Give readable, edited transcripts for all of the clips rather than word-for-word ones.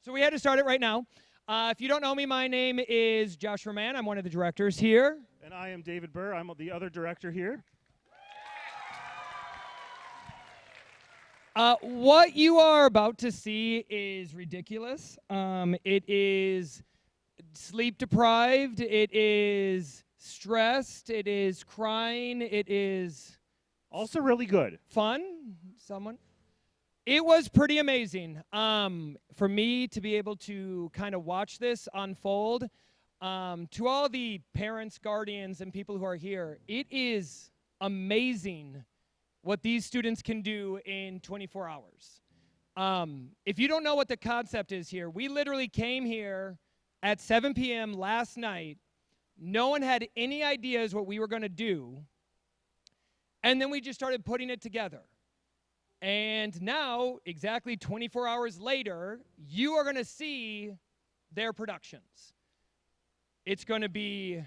So we had to start it right now. If you don't know me, my name is Joshua Burniece. I'm one of the directors here. And I am David Burr. I'm the other director here. What you are about to see is ridiculous. It is sleep deprived. It is stressed. It is crying. It is Also really good. fun. It was pretty amazing for me to be able to kind of watch this unfold. To all the parents, guardians, and people who are here, it is amazing what these students can do in 24 hours. If you don't know what the concept is here, we literally came here at 7 p.m. last night. No one had any ideas what we were going to do. And then we just started putting it together. And now, exactly 24 hours later, you are going to see their productions. It's going to be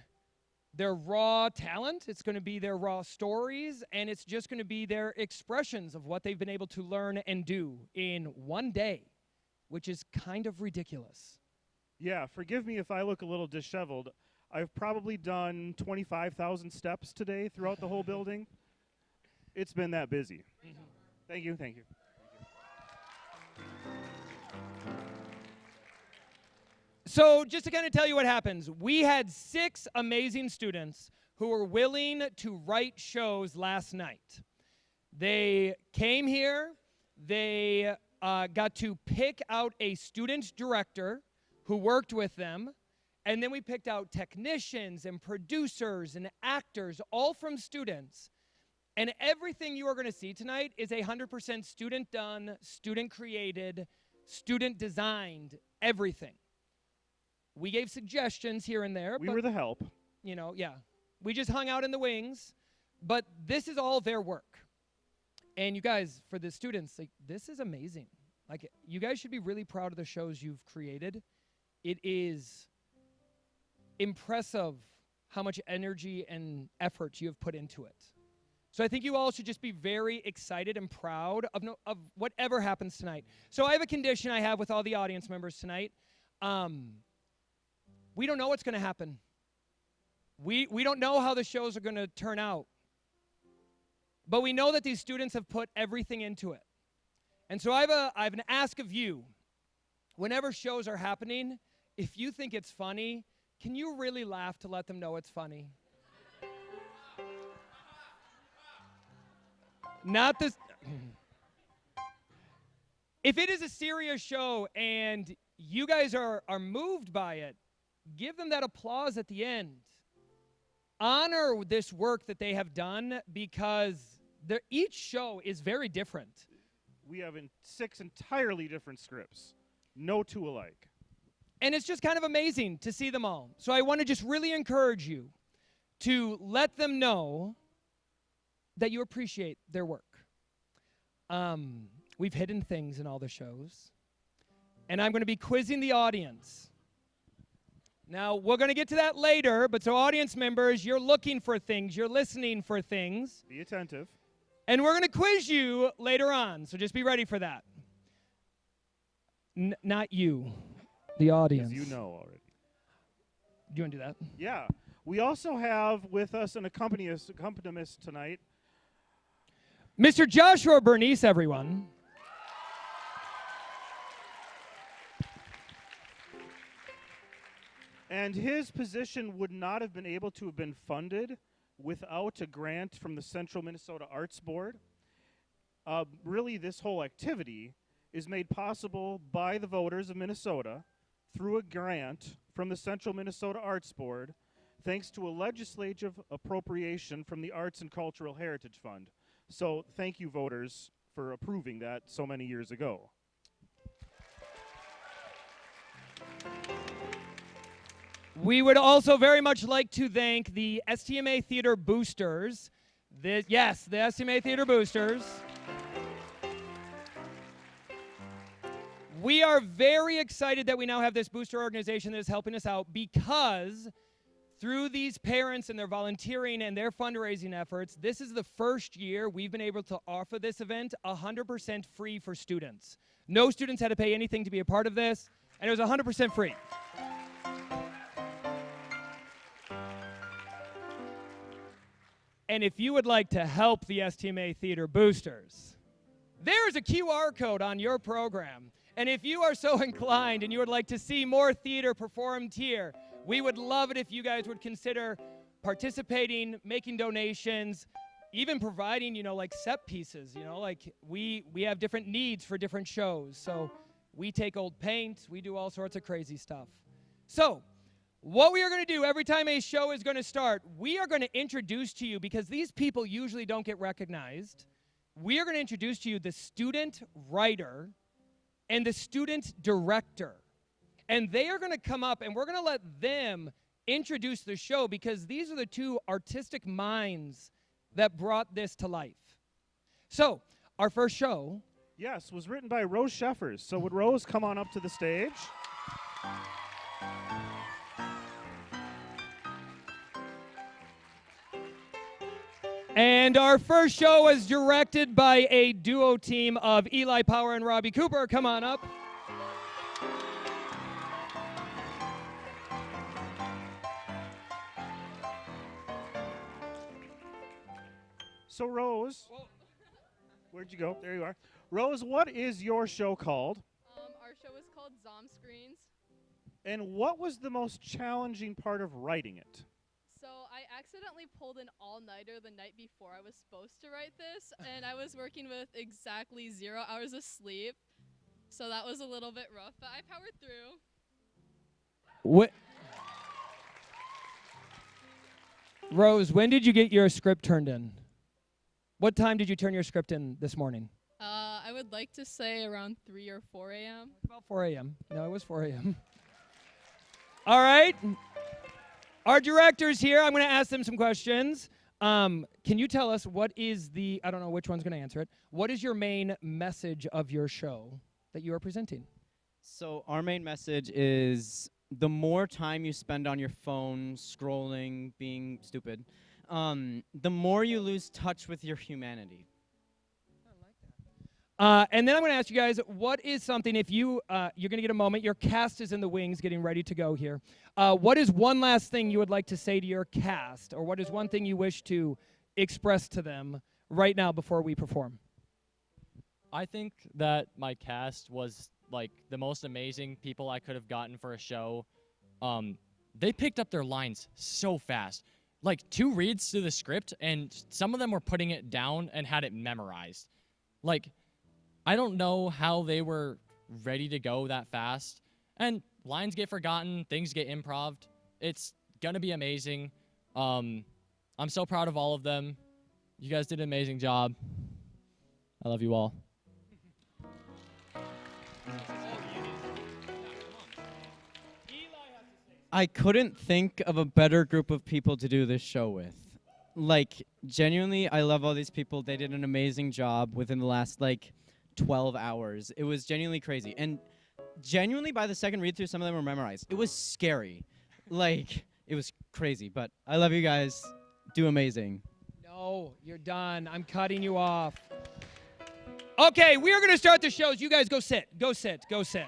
their raw talent, it's going to be their raw stories, and it's just going to be their expressions of what they've been able to learn and do in one day, which is kind of ridiculous. Yeah, forgive me if I look a little disheveled. I've probably done 25,000 steps today throughout the whole building. It's been that busy. Mm-hmm. Thank you, thank you. So just to kind of tell you what happens, we had 6 amazing students who were willing to write shows last night. They came here, they got to pick out a student director who worked with them, and then we picked out technicians and producers and actors, all from students. And everything you are going to see tonight is 100% student-done, student-created, student-designed, everything. We gave suggestions here and there. We were the help. You know, yeah. We just hung out in the wings. But this is all their work. And you guys, for the students, like, this is amazing. Like, you guys should be really proud of the shows you've created. It is impressive how much energy and effort you have put into it. So I think you all should just be very excited and proud of whatever happens tonight. So I have a condition I have with all the audience members tonight. We don't know what's going to happen. We don't know how the shows are going to turn out. But we know that these students have put everything into it. And so I have an ask of you. Whenever shows are happening, if you think it's funny, can you really laugh to let them know it's funny? Not this. If it is a serious show and you guys are moved by it, give them that applause at the end. Honor this work that they have done because each show is very different. We have 6 entirely different scripts. No two alike. And it's just kind of amazing to see them all. So I want to just really encourage you to let them know that you appreciate their work. We've hidden things in all the shows. And I'm going to be quizzing the audience. Now, we're going to get to that later, but so audience members, you're looking for things, you're listening for things. Be attentive. And we're going to quiz you later on, so just be ready for that. Not you, the audience. As you know already. Do you want to do that? Yeah. We also have with us an accompanist tonight. Mr. Joshua Burniece, everyone. And his position would not have been able to have been funded without a grant from the Central Minnesota Arts Board. Really, this whole activity is made possible by the voters of Minnesota through a grant from the Central Minnesota Arts Board, thanks to a legislative appropriation from the Arts and Cultural Heritage Fund. So thank you, voters, for approving that so many years ago. We would also very much like to thank the STMA Theater Boosters. Yes, the STMA Theater Boosters. We are very excited that we now have this booster organization that is helping us out because through these parents and their volunteering and their fundraising efforts, this is the first year we've been able to offer this event 100% free for students. No students had to pay anything to be a part of this. And it was 100% free. And if you would like to help the STMA Theater Boosters, there is a QR code on your program. And if you are so inclined and you would like to see more theater performed here, we would love it if you guys would consider participating, making donations, even providing, like set pieces, like we have different needs for different shows. So we take old paint, we do all sorts of crazy stuff. So what we are going to do every time a show is going to start, we are going to introduce to you, because these people usually don't get recognized, we are going to introduce to you the student writer and the student director. And they are going to come up and we're going to let them introduce the show, because these are the two artistic minds that brought this to life. So, our first show. Yes, was written by Rose Sheffers. So would Rose come on up to the stage? And our first show was directed by a duo team of Eli Power and Robbie Cooper. Come on up. So Rose, where'd you go? There you are. Rose, what is your show called? Our show is called Zom Screens. And what was the most challenging part of writing it? So I accidentally pulled an all-nighter the night before I was supposed to write this, and I was working with exactly 0 hours of sleep. So that was a little bit rough, but I powered through. What? Rose, when did you get your script turned in? What time did you turn your script in this morning? I would like to say around 3 or 4 a.m. It's about 4 a.m. No, it was 4 a.m. All right. Our director's here. I'm going to ask them some questions. Can you tell us what is I don't know which one's going to answer it. What is your main message of your show that you are presenting? So our main message is the more time you spend on your phone, scrolling, being stupid, the more you lose touch with your humanity. And then I'm going to ask you guys, what is something, if you're going to get a moment, your cast is in the wings getting ready to go here. What is one last thing you would like to say to your cast, or what is one thing you wish to express to them right now before we perform? I think that my cast was like the most amazing people I could have gotten for a show. They picked up their lines so fast. Like 2 reads to the script, and some of them were putting it down and had it memorized. Like, I don't know how they were ready to go that fast. And lines get forgotten, things get improv'd. It's gonna be amazing. I'm so proud of all of them. You guys did an amazing job. I love you all. I couldn't think of a better group of people to do this show with. Like, genuinely, I love all these people. They did an amazing job within the last, 12 hours. It was genuinely crazy. And genuinely, by the second read-through, some of them were memorized. It was scary. It was crazy. But I love you guys. Do amazing. No, you're done. I'm cutting you off. Okay, we are going to start the shows. You guys go sit. Go sit. Go sit.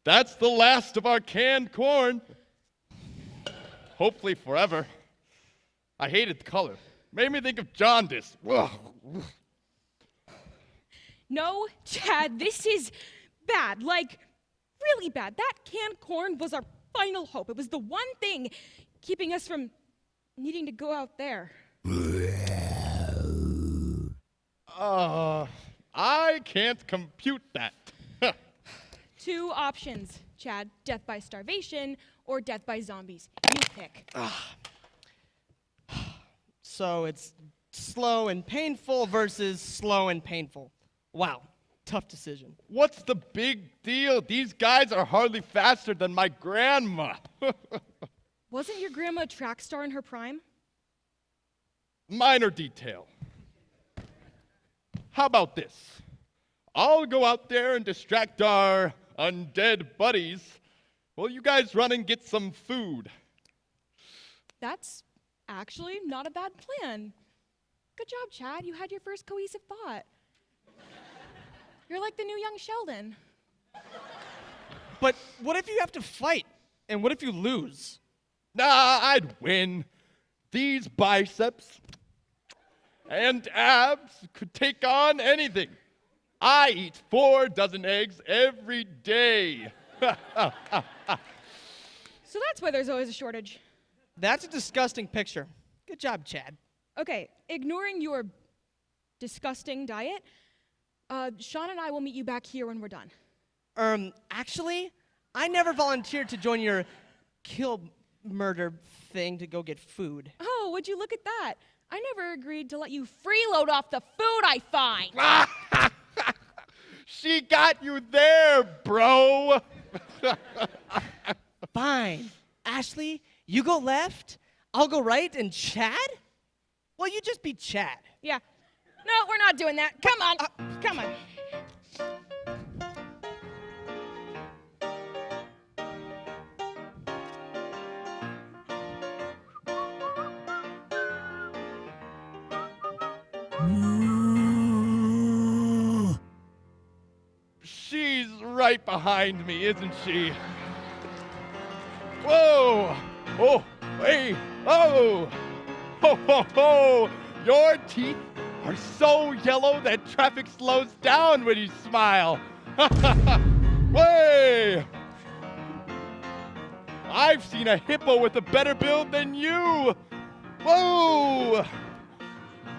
That's the last of our canned corn. Hopefully forever. I hated the color. Made me think of jaundice. Ugh. No, Chad, this is bad. Like, really bad. That canned corn was our final hope. It was the one thing keeping us from needing to go out there. I can't compute that. Two options, Chad. Death by starvation or death by zombies. You pick. So it's slow and painful versus slow and painful. Wow, tough decision. What's the big deal? These guys are hardly faster than my grandma. Wasn't your grandma a track star in her prime? Minor detail. How about this? I'll go out there and distract our undead buddies while you guys run and get some food. That's actually not a bad plan. Good job, Chad. You had your first cohesive thought. You're like the new young Sheldon. But what if you have to fight? And what if you lose? Nah, I'd win. These biceps and abs could take on anything. I eat 4 dozen eggs every day. So that's why there's always a shortage. That's a disgusting picture. Good job, Chad. Okay, ignoring your disgusting diet, Sean and I will meet you back here when we're done. Actually, I never volunteered to join your kill murder thing to go get food. Oh, would you look at that? I never agreed to let you freeload off the food I find. She got you there, bro. Fine. Ashley, you go left, I'll go right, and Chad? Well, you just be Chad. Yeah. No, we're not doing that. Come on. Come on. She's right behind me, isn't she? Whoa! Oh, hey, oh! Ho, ho, ho! Your teeth are so yellow that traffic slows down when you smile. Way! I've seen a hippo with a better build than you. Whoa!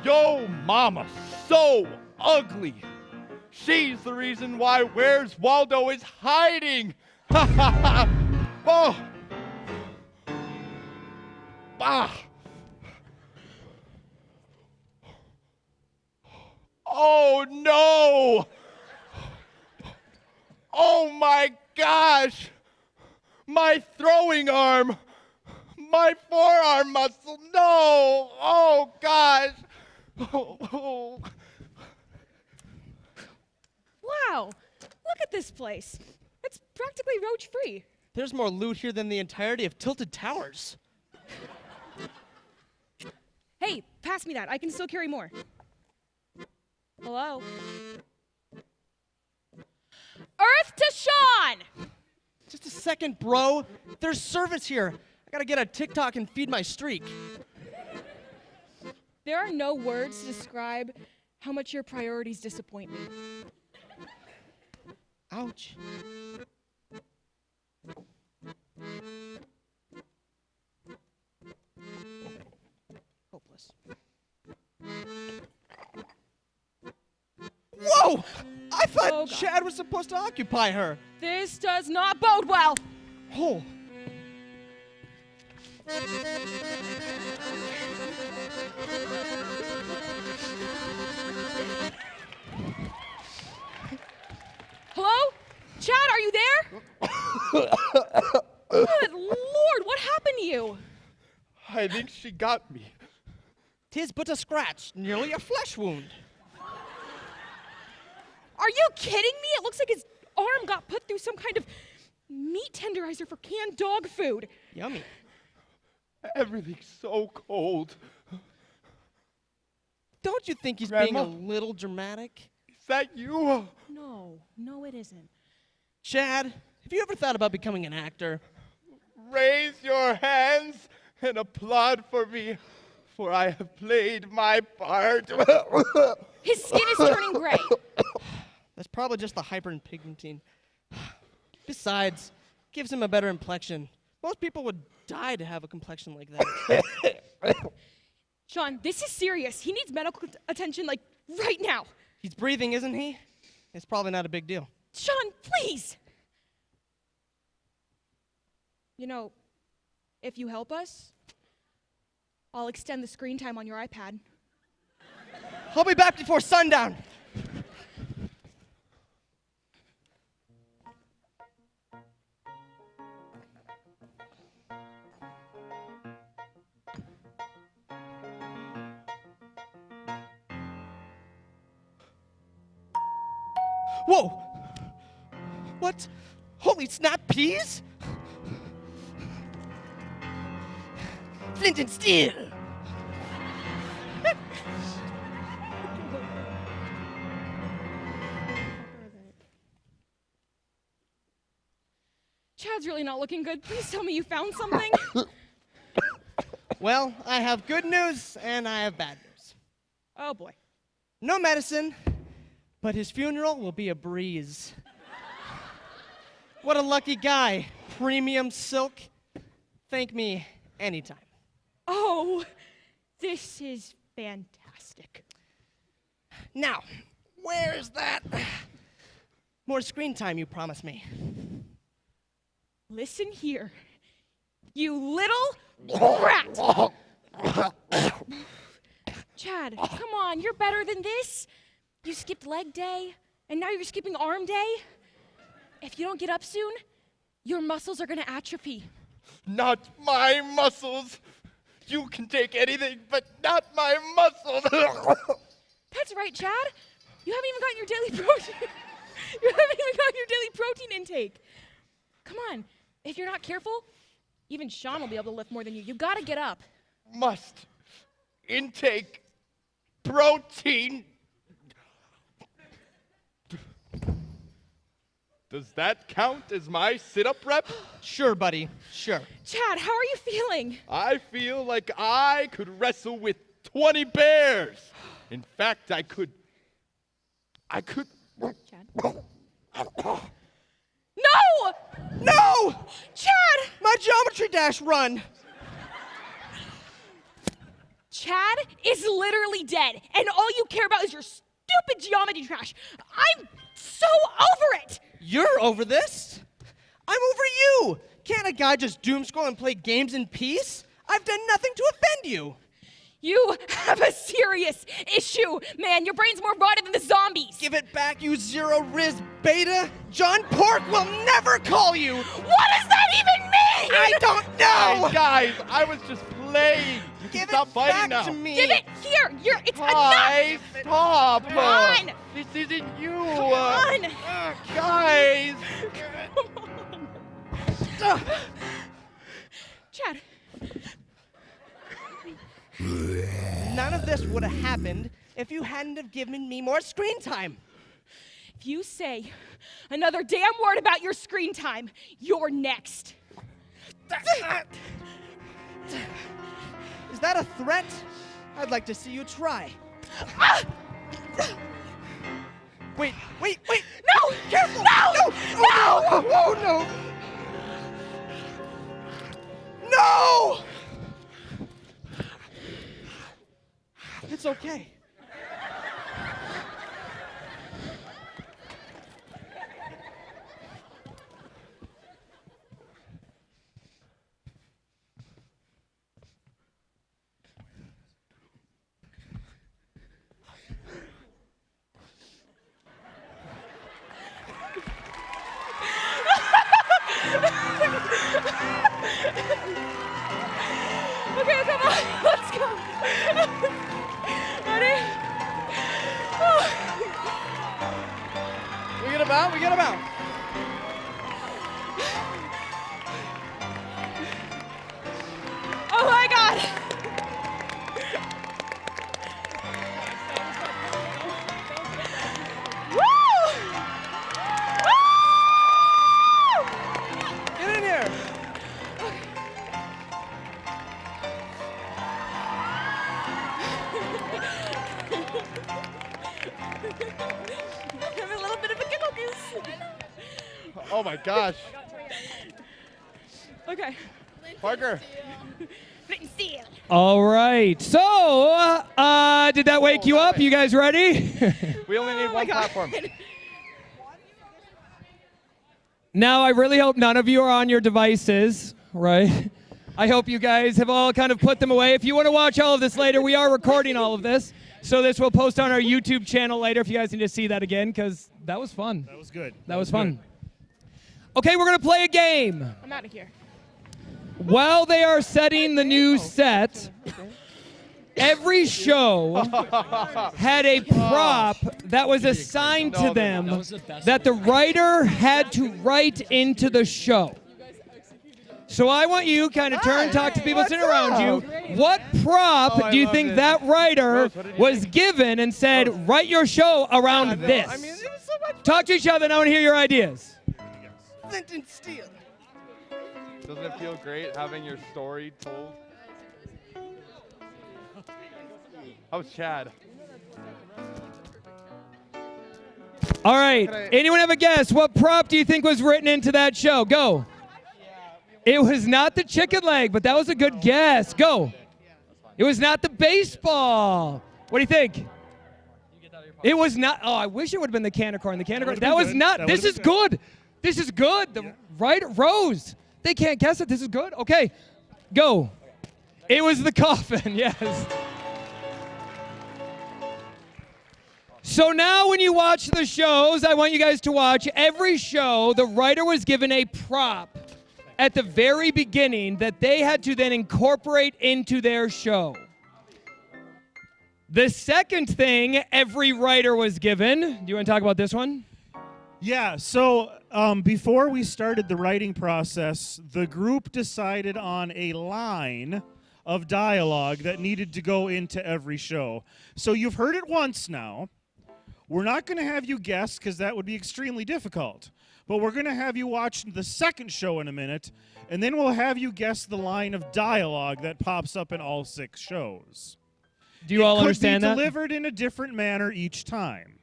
Yo, mama, so ugly. She's the reason why Where's Waldo is hiding. Oh! Ah! Oh no! Oh my gosh! My throwing arm! My forearm muscle! No! Oh gosh! Oh. Wow. Look at this place. It's practically roach-free. There's more loot here than the entirety of Tilted Towers. Hey, pass me that. I can still carry more. Hello? Earth to Sean! Just a second, bro. There's service here. I gotta get a TikTok and feed my streak. There are no words to describe how much your priorities disappoint me. Ouch. Hopeless. Whoa! I thought Oh, God. Chad was supposed to occupy her. This does not bode well. Oh. Hello? Chad, are you there? Good Lord, what happened to you? I think she got me. 'Tis but a scratch, nearly a flesh wound. Are you kidding me? It looks like his arm got put through some kind of meat tenderizer for canned dog food. Yummy. Everything's so cold. Don't you think he's Grandma? being a little dramatic? Is that you? No, it isn't. Chad, have you ever thought about becoming an actor? Raise your hands and applaud for me, for I have played my part. His skin is turning gray. That's probably just the hyperpigmenting. Besides, gives him a better complexion. Most people would die to have a complexion like that. Sean, this is serious. He needs medical attention, like, right now. He's breathing, isn't he? It's probably not a big deal. Sean, please! You know, if you help us, I'll extend the screen time on your iPad. I'll be back before sundown. Whoa! What? Holy snap, peas? Flint and steel! Chad's really not looking good. Please tell me you found something. Well, I have good news and I have bad news. Oh boy. No medicine, but his funeral will be a breeze. What a lucky guy. Premium silk. Thank me anytime. Oh, this is fantastic. Now, where's that? More screen time you promised me. Listen here, you little rat. Chad, come on, you're better than this. You skipped leg day, and now you're skipping arm day. If you don't get up soon, your muscles are gonna atrophy. Not my muscles. You can take anything, but not my muscles. That's right, Chad. You haven't even gotten your daily protein. You haven't even gotten your daily protein intake. Come on, if you're not careful, even Sean will be able to lift more than you. You gotta get up. Must intake protein. Does that count as my sit-up rep? Sure, buddy, sure. Chad, how are you feeling? I feel like I could wrestle with 20 bears. In fact, I could. Chad? No! No! Chad! My geometry dash run! Chad is literally dead, and all you care about is your stupid geometry trash. I'm so over it! You're over this? I'm over you! Can't a guy just doom scroll and play games in peace? I've done nothing to offend you! You have a serious issue, man. Your brain's more rotted than the zombies. Give it back, you zero riz beta! John Pork will never call you! What does that even mean? I don't know! Guys, I was just playing. You Give can stop it fighting back now. to me! Give it here. It's Guys, enough. stop. Come on. This isn't you. Come on. Guys. Come on. Chad. None of this would have happened if you hadn't have given me more screen time. If you say another damn word about your screen time, you're next. Is that a threat? I'd like to see you try. Wait. No! Careful! No! No! Oh, no! No! It's okay. Okay, come on. Let's go. Ready? Oh my gosh. Okay. Parker. Flint and steel. All right. So, did that wake you up? You guys ready? We only need one platform. Now, I really hope none of you are on your devices, right? I hope you guys have all kind of put them away. If you want to watch all of this later, we are recording all of this. So this will post on our YouTube channel later if you guys need to see that again, because that was fun. That was good. That was fun. Okay, we're going to play a game. I'm out of here. While they are setting the new set, every show had a prop that was assigned to them that the writer had to write into the show. So I want you kind of turn, talk to people sitting around you. What prop do you think that writer was given and said, write your show around this? I mean, it was so much Talk to each other and I want to hear your ideas. Flint and steel. Doesn't it feel great having your story told? How's Chad? All right. Anyone have a guess? What prop do you think was written into that show? Go. It was not the chicken leg, but that was a good guess. Go. It was not the baseball. What do you think? It was not. Oh, I wish it would have been the can of corn. The can of corn. That was not. This is good. This is good. The right Rose. They can't guess it. This is good. Okay. Go. It was the coffin. Yes. So now when you watch the shows, I want you guys to watch every show. The writer was given a prop at the very beginning that they had to then incorporate into their show. The second thing every writer was given, do you want to talk about this one? Yeah, so before we started the writing process, the group decided on a line of dialogue that needed to go into every show. So you've heard it once now. We're not going to have you guess because that would be extremely difficult. But we're going to have you watch the second show in a minute, and then we'll have you guess the line of dialogue that pops up in all 6 shows. Do you all It understand that? could be delivered in a different manner each time.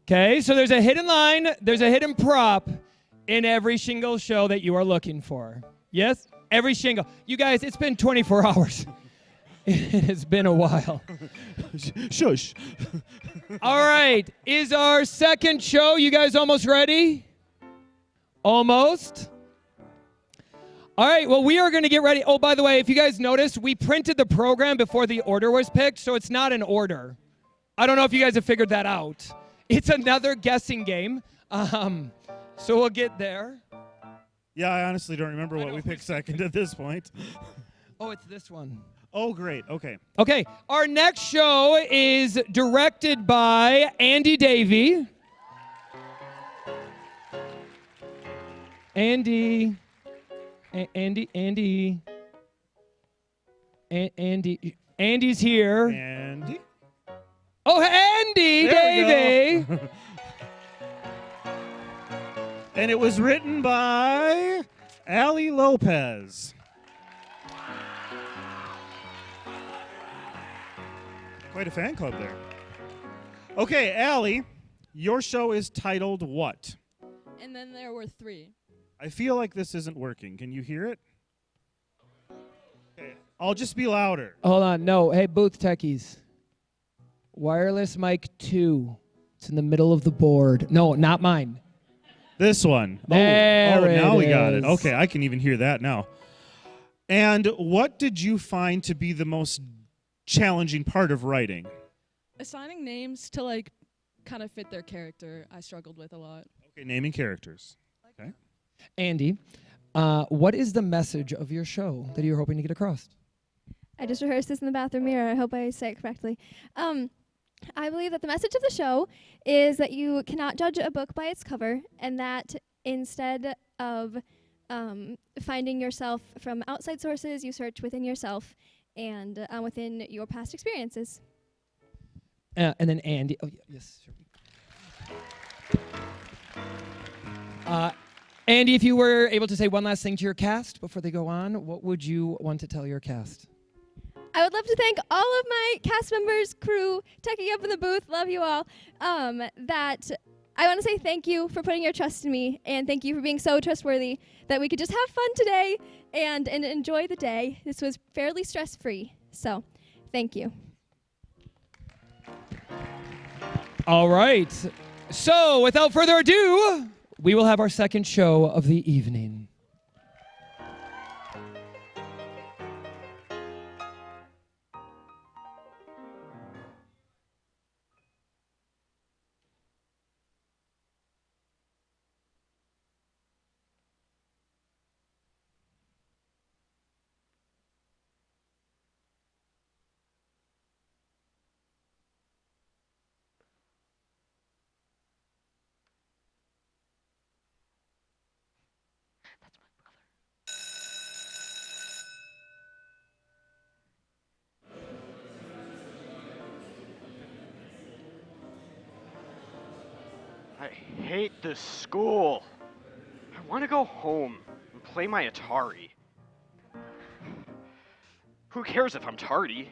Okay, so there's a hidden line, there's a hidden prop in every single show that you are looking for. Yes? Every single. You guys, it's been 24 hours. It has been a while. Shush. All right, is our second show, you guys almost ready? Almost? All right, well, we are going to get ready. Oh, by the way, if you guys noticed, we printed the program before the order was picked, so it's not in order. I don't know if you guys have figured that out. It's another guessing game, so we'll get there. Yeah, I honestly don't remember what we picked second at this point. Oh, it's this one. Oh, great. Okay. Okay, our next show is directed by Andy Davey. Andy's here. Andy? Oh, Andy There we Davey. And it was written by Ali Lopez. Quite a fan club there. Okay, Ali, your show is titled what? And then there were 3. I feel like this isn't working. Can you hear it? Okay, I'll just be louder. Hold on, no. Hey, booth techies. Wireless mic 2. It's in the middle of the board. No, not mine. This one. There now it we got it. is. Okay, I can even hear that now. And what did you find to be the most challenging part of writing? Assigning names to like kind of fit their character, I struggled with a lot. Okay, naming characters. Andy, what is the message of your show that you're hoping to get across? I just rehearsed this in the bathroom mirror. I hope I say it correctly. I believe that the message of the show is that you cannot judge a book by its cover, and that instead of finding yourself from outside sources, you search within yourself and within your past experiences. And then Andy. Oh, yes. Sure. Andy, if you were able to say one last thing to your cast before they go on, what would you want to tell your cast? I would love to thank all of my cast members, crew, techie up in the booth, love you all, that I want to say thank you for putting your trust in me, and thank you for being so trustworthy that we could just have fun today and enjoy the day. This was fairly stress-free, so thank you. All right. So, without further ado, we will have our second show of the evening. I hate this school. I want to go home and play my Atari. Who cares if I'm tardy?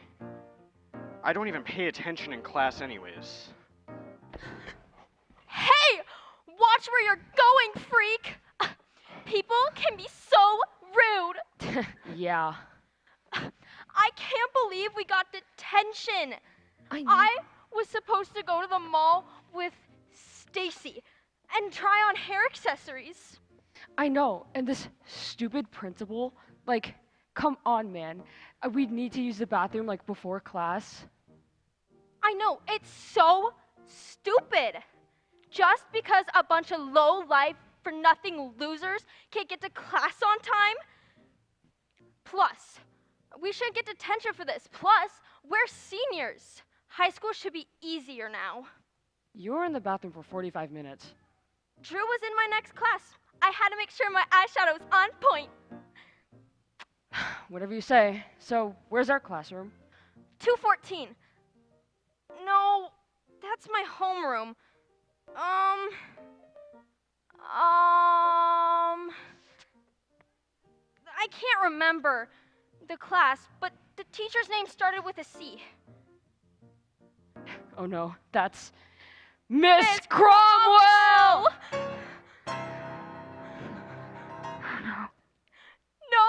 I don't even pay attention in class anyways. Hey! Watch where you're going, freak! People can be so rude. Yeah. I can't believe we got detention. I was supposed to go to the mall with Stacy and try on hair accessories. I know, and this stupid principal, like, come on, man. We need to use the bathroom, like, before class. I know, it's so stupid. Just because a bunch of low-life, for-nothing losers can't get to class on time? Plus, we shouldn't get detention for this. Plus, we're seniors. High school should be easier now. You were in the bathroom for 45 minutes. Drew was in my next class. I had to make sure my eyeshadow was on point. Whatever you say. So, where's our classroom? 214. No, that's my homeroom. I can't remember the class, but the teacher's name started with a C. Oh no, that's Miss Cromwell! No!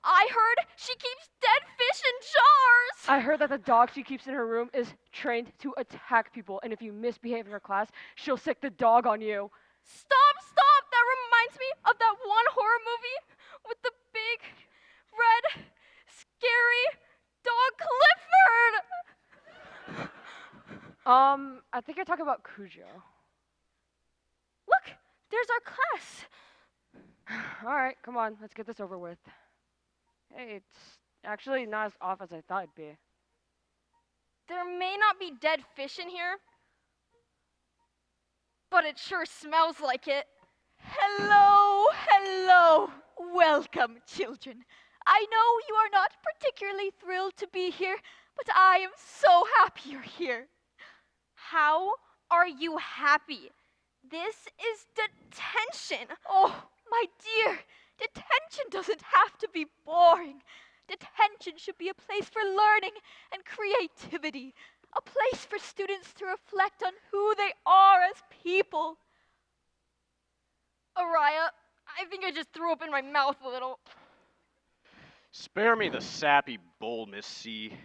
I heard she keeps dead fish in jars! I heard that the dog she keeps in her room is trained to attack people, and if you misbehave in her class, she'll sick the dog on you. Stop! That reminds me of that one horror movie with the big, red, scary dog Clifford! I think you're talking about Cujo. Look, there's our class. All right, come on, let's get this over with. Hey, it's actually not as off as I thought it'd be. There may not be dead fish in here, but it sure smells like it. Hello. Welcome, children. I know you are not particularly thrilled to be here, but I am so happy you're here. How are you happy? This is detention. Oh, my dear, detention doesn't have to be boring. Detention should be a place for learning and creativity, a place for students to reflect on who they are as people. Araya, I think I just threw up in my mouth a little. Spare me the sappy bull, Miss C.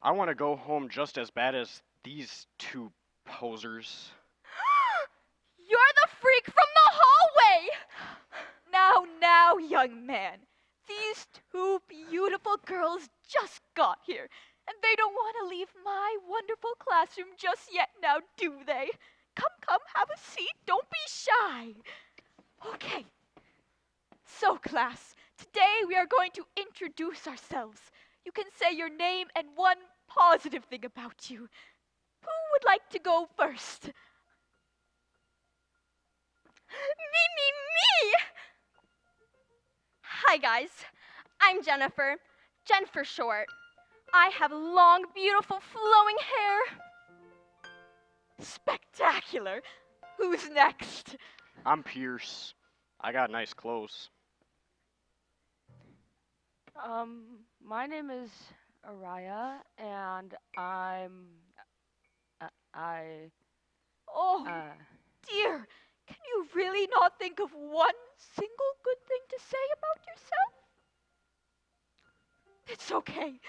I want to go home just as bad as these two posers. You're the freak from the hallway! Now, young man. These two beautiful girls just got here, and they don't want to leave my wonderful classroom just yet now, do they? Come, have a seat. Don't be shy. Okay. So, class, today we are going to introduce ourselves. You can say your name and one positive thing about you. Who would like to go first? Me! Hi, guys. I'm Jennifer. Jen for short. I have long, beautiful, flowing hair. Spectacular. Who's next? I'm Pierce. I got nice clothes. My name is Araya, and Oh, dear. Can you really not think of one single good thing to say about yourself? It's okay.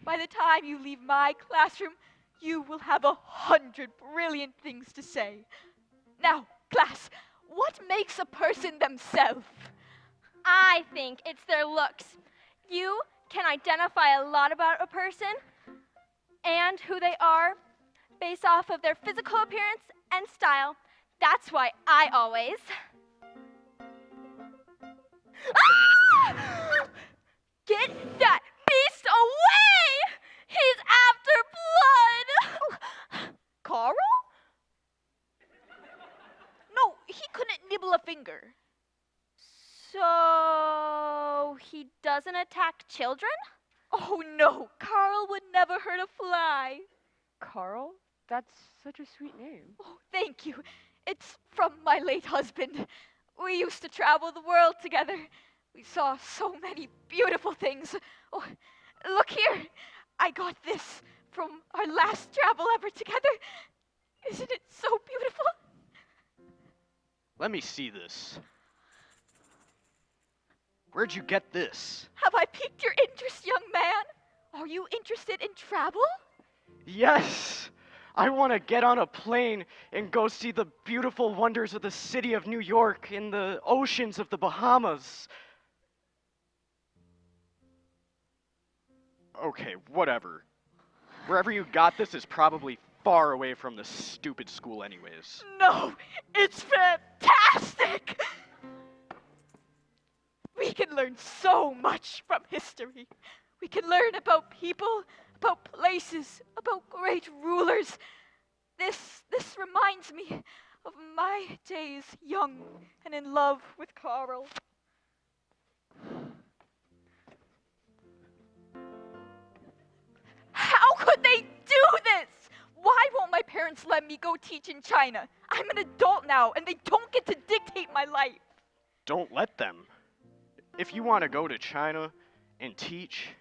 By the time you leave my classroom, you will have 100 brilliant things to say. Now, class, what makes a person themselves? I think it's their looks. You can identify a lot about a person and who they are based off of their physical appearance and style. That's why I always... Ah! Get that beast away! He's after blood! Carl? No, he couldn't nibble a finger. So he doesn't attack children? Oh no, Carl would never hurt a fly. Carl? That's such a sweet name. Oh, thank you. It's from my late husband. We used to travel the world together. We saw so many beautiful things. Oh, look here. I got this from our last travel ever together. Isn't it so beautiful? Let me see this. Where'd you get this? Have I piqued your interest, young man? Are you interested in travel? Yes! I want to get on a plane and go see the beautiful wonders of the city of New York and the oceans of the Bahamas. Okay, whatever. Wherever you got this is probably far away from the stupid school anyways. No, it's fantastic! We can learn so much from history. We can learn about people, about places, about great rulers. This reminds me of my days young and in love with Carl. How could they do this? Why won't my parents let me go teach in China? I'm an adult now, and they don't get to dictate my life. Don't let them. If you want to go to China and teach,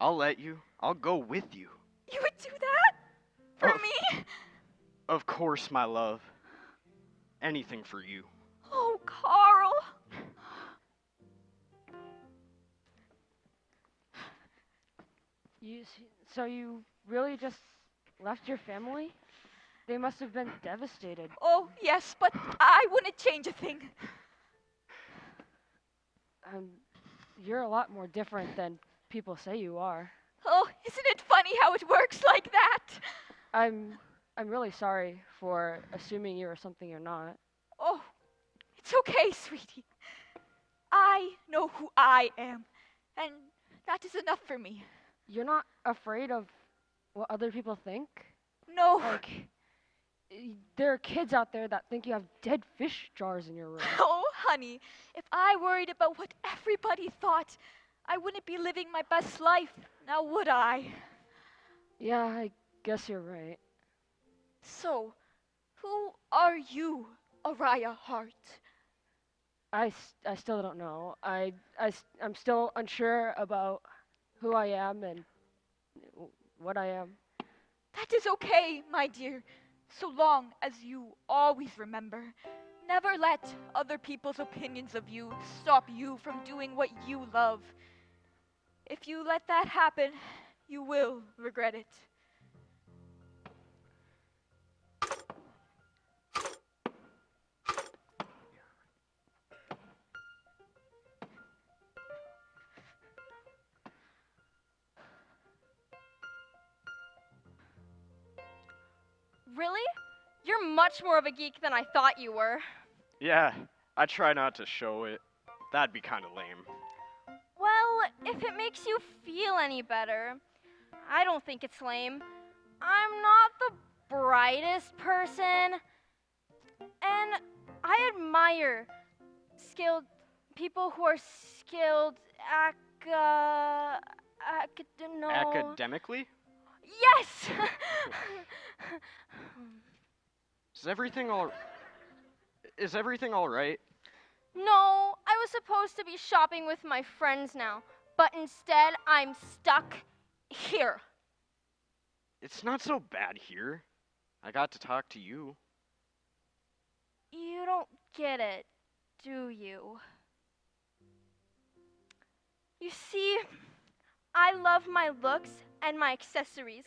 I'll let you. I'll go with you. You would do that? For me? Of course, my love. Anything for you. Oh, Carl. So you really just left your family? They must have been devastated. Oh, yes, but I wouldn't change a thing. You're a lot more different than people say you are. Oh, isn't it funny how it works like that? I'm really sorry for assuming you're something you're not. Oh, it's okay, sweetie. I know who I am, and that is enough for me. You're not afraid of what other people think? No. Like, there are kids out there that think you have dead fish jars in your room. Oh, honey, if I worried about what everybody thought, I wouldn't be living my best life, now would I? Yeah, I guess you're right. So, who are you, Araya Hart? I still don't know. I'm still unsure about who I am and what I am. That is okay, my dear, so long as you always remember. Never let other people's opinions of you stop you from doing what you love. If you let that happen, you will regret it. Really? You're much more of a geek than I thought you were. Yeah, I try not to show it. That'd be kind of lame. Well, if it makes you feel any better, I don't think it's lame. I'm not the brightest person, and I admire skilled people who are skilled Academically? Yes! Is everything all right? No, I was supposed to be shopping with my friends now, but instead I'm stuck here. It's not so bad here. I got to talk to you. You don't get it, do you? You see, I love my looks and my accessories.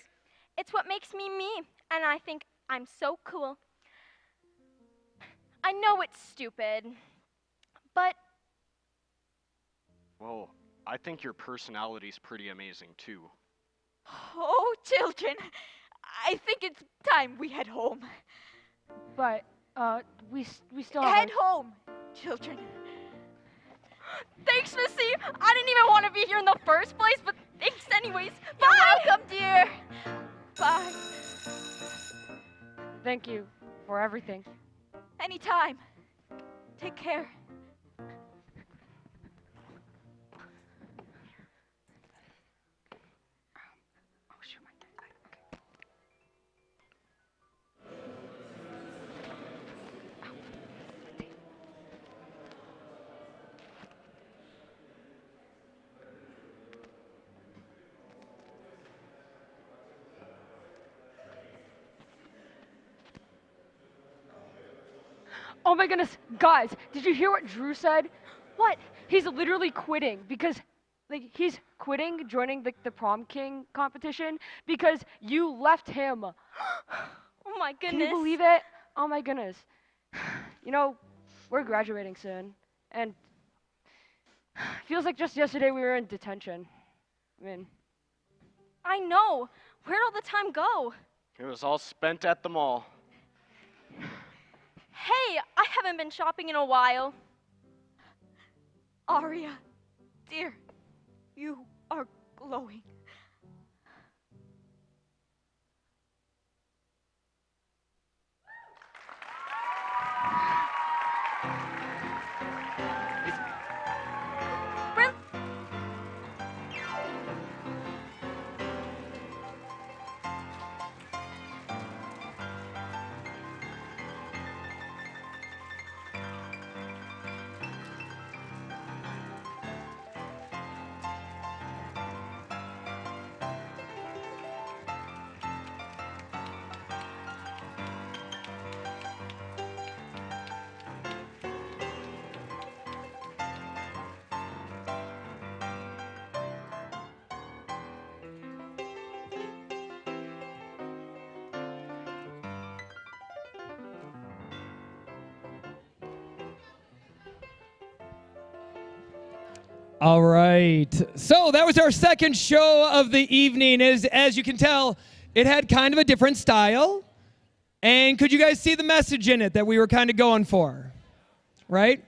It's what makes me me, and I think I'm so cool. I know it's stupid, but Well, I think your personality's pretty amazing too. Oh, children, I think it's time we head home. But we still Head have home, children. thanks, Missy. I didn't even want to be here in the first place, but thanks anyways. Bye. You're welcome, dear. Bye. Thank you for everything. Anytime. Take care. Oh my goodness, guys, did you hear what Drew said? What? He's literally quitting because he's quitting joining the prom king competition because you left him. Oh my goodness. Can you believe it? Oh my goodness. You know, we're graduating soon, and feels like just yesterday we were in detention. I mean, I know. Where'd all the time go? It was all spent at the mall. Hey, I haven't been shopping in a while. Aria, dear, you are glowing. All right. So that was our second show of the evening. As you can tell, it had kind of a different style. And could you guys see the message in it that we were kind of going for? Right?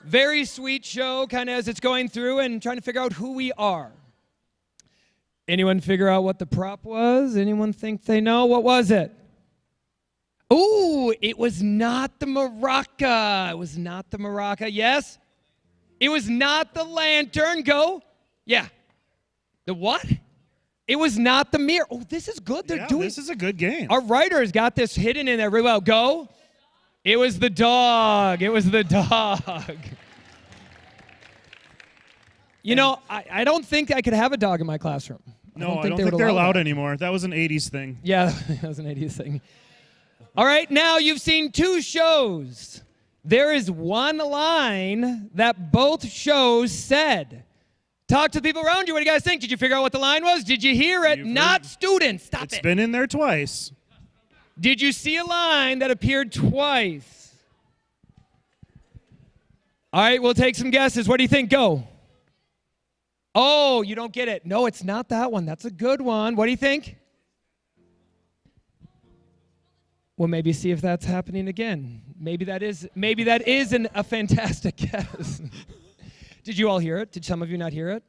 Very sweet show, kind of as it's going through and trying to figure out who we are. Anyone figure out what the prop was? Anyone think they know? What was it? Ooh, it was not the maraca. It was not the maraca. Yes? It was not the lantern. Go. Yeah. The what? It was not the mirror. Oh, this is good. They're doing. This is a good game. Our writers got this hidden in there really well. Go. It was the dog. It was the dog. You know, I don't think I could have a dog in my classroom. No, I don't think they're allowed anymore. That was an 80s thing. Yeah, that was an 80s thing. All right, now you've seen two shows. There is one line that both shows said. Talk to the people around you. What do you guys think? Did you figure out what the line was? Did you hear it? Not students. Stop it. It's been in there twice. Did you see a line that appeared twice? All right, we'll take some guesses. What do you think? Go. Oh, you don't get it. No, it's not that one. That's a good one. What do you think? Well, maybe see if that's happening again. Maybe that is a fantastic guess. Did you all hear it? Did some of you not hear it?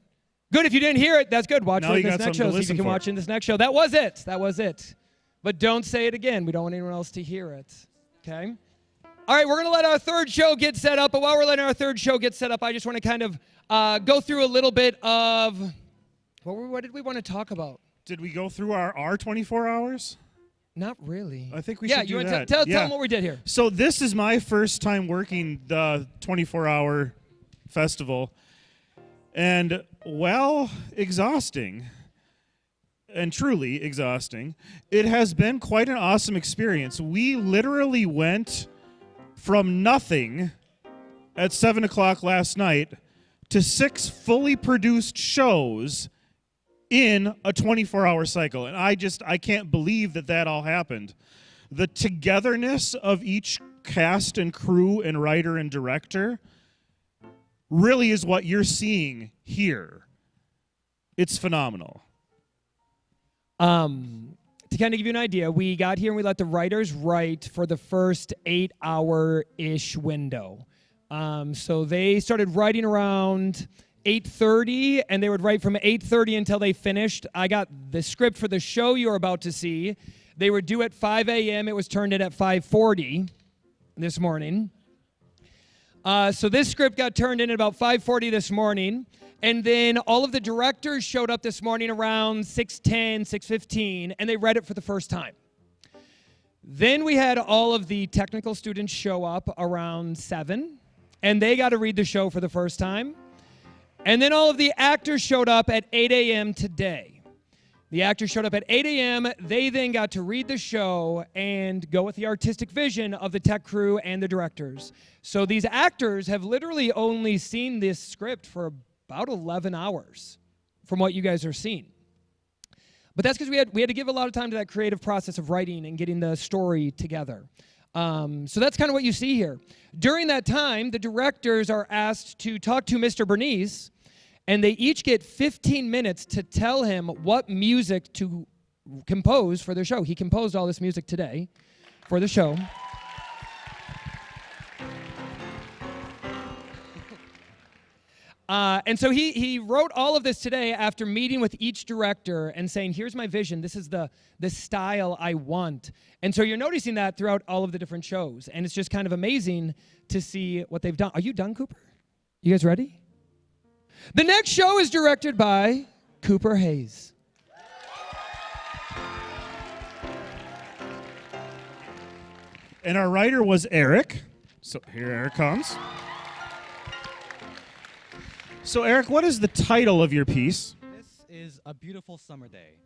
Good. If you didn't hear it, that's good. Watch it in this next show. See if you can watch in this next show. That was it. That was it. But don't say it again. We don't want anyone else to hear it. Okay? All right, we're going to let our third show get set up. But while we're letting our third show get set up, I just want to kind of go through a little bit of what did we want to talk about? Did we go through our 24 hours? Not really. I think we should do that. Tell them what we did here. So this is my first time working the 24-hour festival. And, well, exhausting. And truly exhausting. It has been quite an awesome experience. We literally went from nothing at 7 o'clock last night to 6 fully produced shows in a 24-hour cycle. And I can't believe that all happened. The togetherness of each cast and crew and writer and director really is what you're seeing here. It's phenomenal. To kind of give you an idea, we got here and we let the writers write for the first 8-hour-ish window. So they started writing around 8:30, and they would write from 8:30 until they finished. I got the script for the show you're about to see. They were due at 5 a.m. It was turned in at 5:40 this morning. So this script got turned in at about 5:40 this morning. And then all of the directors showed up this morning around 6:10, 6:15, and they read it for the first time. Then we had all of the technical students show up around 7, and they got to read the show for the first time. And then all of the actors showed up at 8 a.m. today. The actors showed up at 8 a.m. They then got to read the show and go with the artistic vision of the tech crew and the directors. So these actors have literally only seen this script for about 11 hours from what you guys are seeing. But that's because we had to give a lot of time to that creative process of writing and getting the story together. So that's kind of what you see here. During that time, the directors are asked to talk to Mr. Burniece, and they each get 15 minutes to tell him what music to compose for their show. He composed all this music today for the show. And so he wrote all of this today after meeting with each director and saying, here's my vision. This is the style I want. And so you're noticing that throughout all of the different shows. And it's just kind of amazing to see what they've done. Are you done, Cooper? You guys ready? The next show is directed by Cooper Hayes. And our writer was Eric. So here Eric comes. So Eric, what is the title of your piece? This is A Beautiful Summer Day.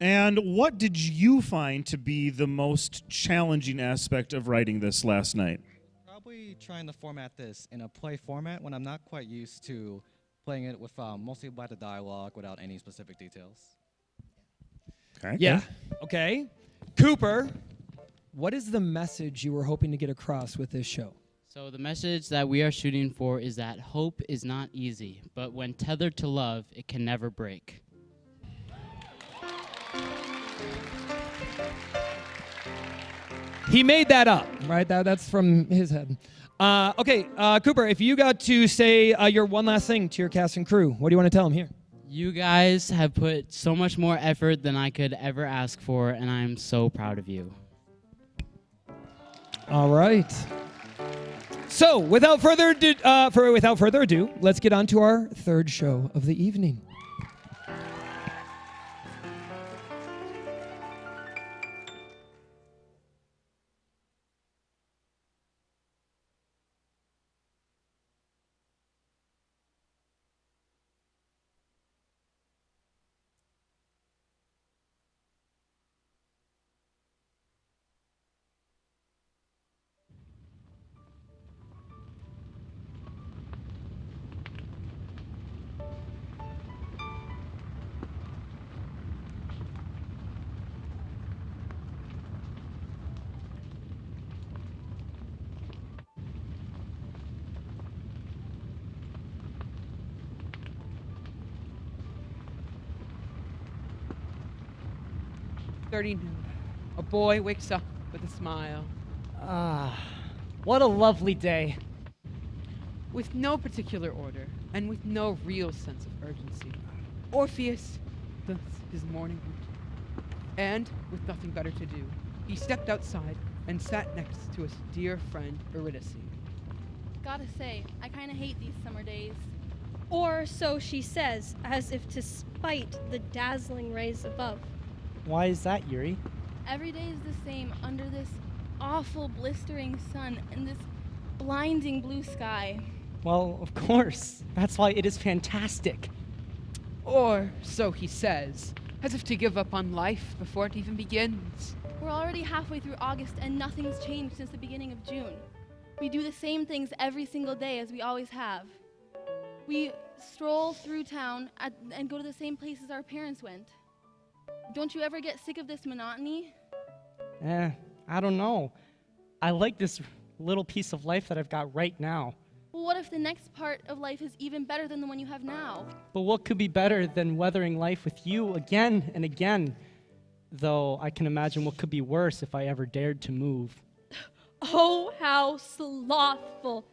And what did you find to be the most challenging aspect of writing this last night? Probably trying to format this in a play format when I'm not quite used to playing it with mostly by the dialogue without any specific details. Okay. Yeah. Okay. Cooper, what is the message you were hoping to get across with this show? So the message that we are shooting for is that hope is not easy, but when tethered to love, it can never break. He made that up, right? That's from his head. Okay, Cooper, if you got to say your one last thing to your cast and crew, what do you want to tell them here? You guys have put so much more effort than I could ever ask for, and I'm so proud of you. All right. So, without further ado, let's get on to our third show of the evening. A boy wakes up with a smile. What a lovely day. With no particular order, and with no real sense of urgency, Orpheus does his morning routine. And, with nothing better to do, he stepped outside and sat next to his dear friend Eurydice. Gotta say, I kinda hate these summer days. Or so she says, as if to spite the dazzling rays above. Why is that, Yuri? Every day is the same under this awful blistering sun and this blinding blue sky. Well, of course. That's why it is fantastic. Or so he says, as if to give up on life before it even begins. We're already halfway through August and nothing's changed since the beginning of June. We do the same things every single day as we always have. We stroll through town and go to the same places our parents went. Don't you ever get sick of this monotony? I don't know. I like this little piece of life that I've got right now. Well, what if the next part of life is even better than the one you have now? But what could be better than weathering life with you again and again? Though I can imagine what could be worse if I ever dared to move. Oh, how slothful,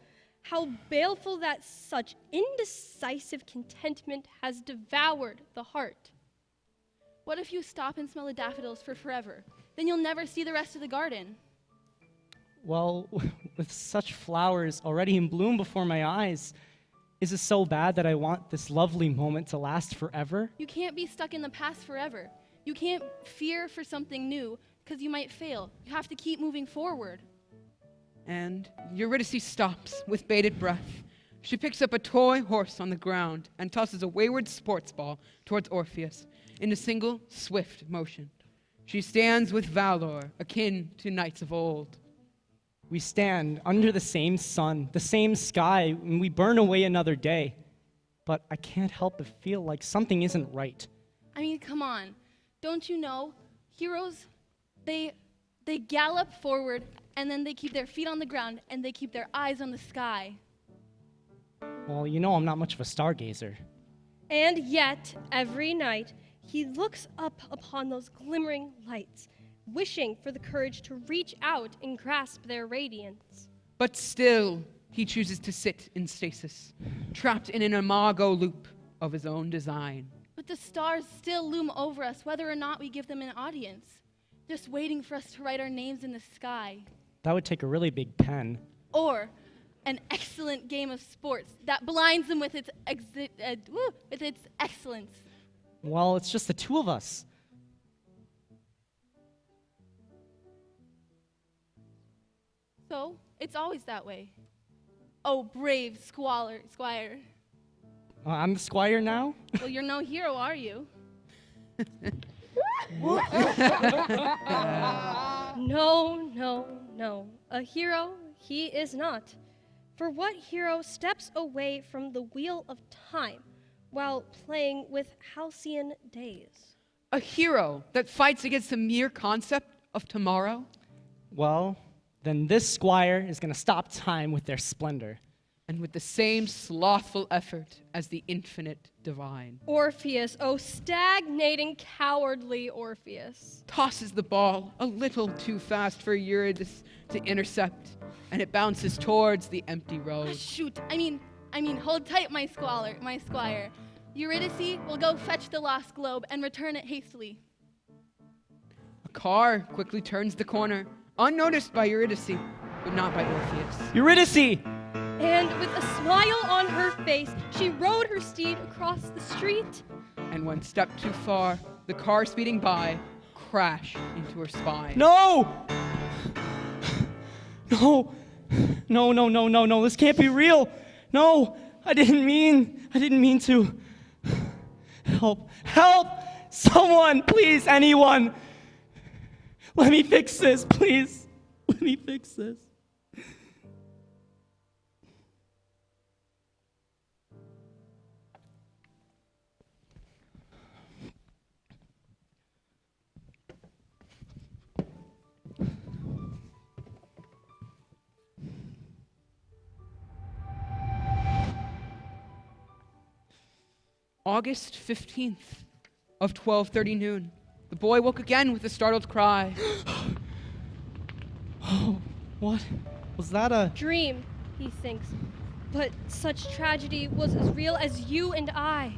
how baleful that such indecisive contentment has devoured the heart. What if you stop and smell the daffodils for forever? Then you'll never see the rest of the garden. Well, with such flowers already in bloom before my eyes, is it so bad that I want this lovely moment to last forever? You can't be stuck in the past forever. You can't fear for something new because you might fail. You have to keep moving forward. And Eurydice stops with bated breath. She picks up a toy horse on the ground and tosses a wayward sports ball towards Orpheus in a single, swift motion. She stands with valor akin to knights of old. We stand under the same sun, the same sky, and we burn away another day. But I can't help but feel like something isn't right. I mean, come on. Don't you know? Heroes, they gallop forward, and then they keep their feet on the ground, and they keep their eyes on the sky. Well, you know I'm not much of a stargazer. And yet, every night, he looks up upon those glimmering lights, wishing for the courage to reach out and grasp their radiance. But still, he chooses to sit in stasis, trapped in an imago loop of his own design. But the stars still loom over us, whether or not we give them an audience, just waiting for us to write our names in the sky. That would take a really big pen. Or an excellent game of sports that blinds them with its excellence. Well, it's just the two of us. So, it's always that way. Oh, brave squire. I'm the squire now? Well, you're no hero, are you? No. A hero he is not. For what hero steps away from the wheel of time while playing with halcyon days? A hero that fights against the mere concept of tomorrow? Well, then this squire is going to stop time with their splendor. And with the same slothful effort as the infinite divine. Orpheus, oh stagnating, cowardly Orpheus. Tosses the ball a little too fast for Eurydice to intercept, and it bounces towards the empty road. Shoot, I mean, hold tight, my squire. Eurydice will go fetch the lost globe and return it hastily. A car quickly turns the corner, unnoticed by Eurydice, but not by Orpheus. Eurydice! And with a smile on her face, she rode her steed across the street. And one step too far, the car speeding by crashed into her spine. No! No, this can't be real. No, I didn't mean to. Help, someone, please, anyone. Let me fix this, please. Let me fix this. August 15th of 12:30 noon. The boy woke again with a startled cry. Oh, what? Was that a dream, he thinks. But such tragedy was as real as you and I.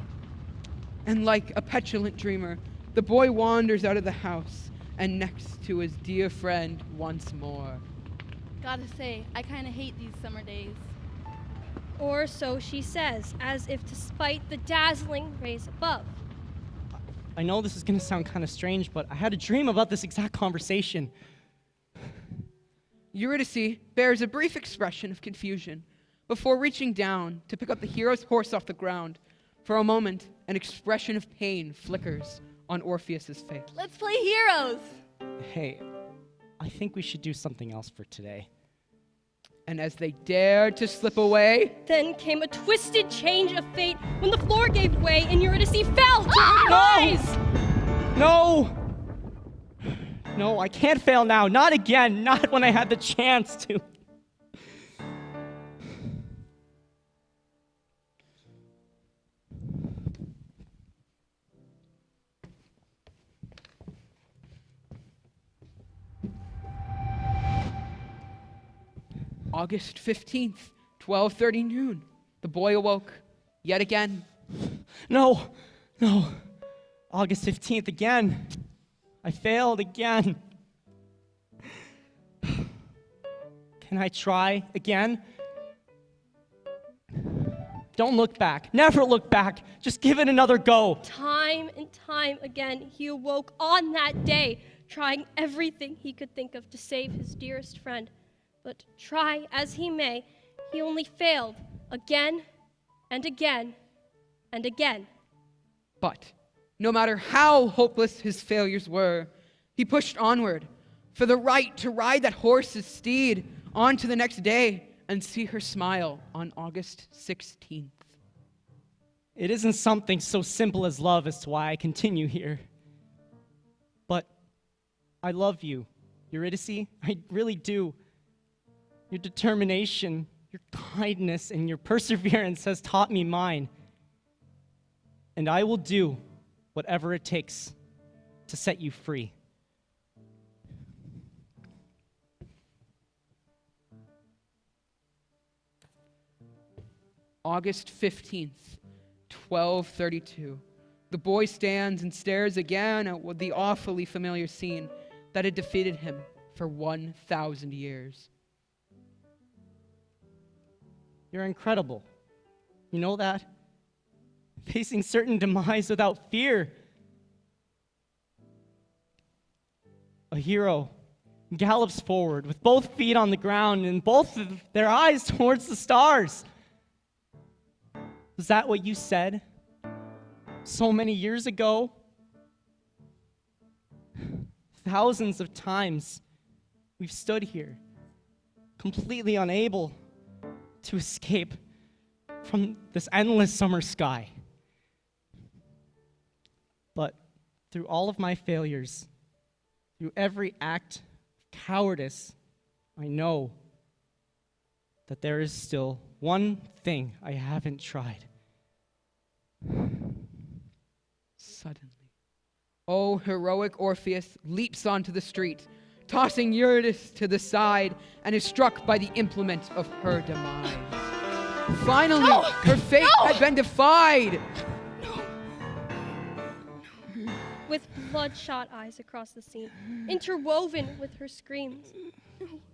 And like a petulant dreamer, the boy wanders out of the house and next to his dear friend once more. Gotta say, I kinda hate these summer days. Or so she says, as if to spite the dazzling rays above. I know this is going to sound kind of strange, but I had a dream about this exact conversation. Eurydice bears a brief expression of confusion before reaching down to pick up the hero's horse off the ground. For a moment, an expression of pain flickers on Orpheus's face. Let's play heroes! Hey, I think we should do something else for today. And as they dared to slip away, Then came a twisted change of fate when the floor gave way and Eurydice fell to her No! demise. No! No, I can't fail now. Not again. Not when I had the chance to. August 15th, 12:30 noon, the boy awoke yet again. No. August 15th again. I failed again. Can I try again? Don't look back. Never look back. Just give it another go. Time and time again, he awoke on that day, trying everything he could think of to save his dearest friend. But try as he may, he only failed again and again and again. But no matter how hopeless his failures were, he pushed onward for the right to ride that horse's steed on to the next day and see her smile on August 16th. It isn't something so simple as love as to why I continue here. But I love you, Eurydice. I really do. Your determination, your kindness, and your perseverance has taught me mine. And I will do whatever it takes to set you free. August 15th, 12:32. The boy stands and stares again at the awfully familiar scene that had defeated him for 1,000 years. You're incredible. You know that? Facing certain demise without fear. A hero gallops forward with both feet on the ground and both of their eyes towards the stars. Was that what you said so many years ago? Thousands of times we've stood here, completely unable to escape from this endless summer sky. But through all of my failures, through every act of cowardice, I know that there is still one thing I haven't tried. Suddenly, oh, heroic Orpheus leaps onto the street, tossing Eurydice to the side, and is struck by the implement of her demise. Finally, her fate had been defied. With bloodshot eyes across the scene, interwoven with her screams,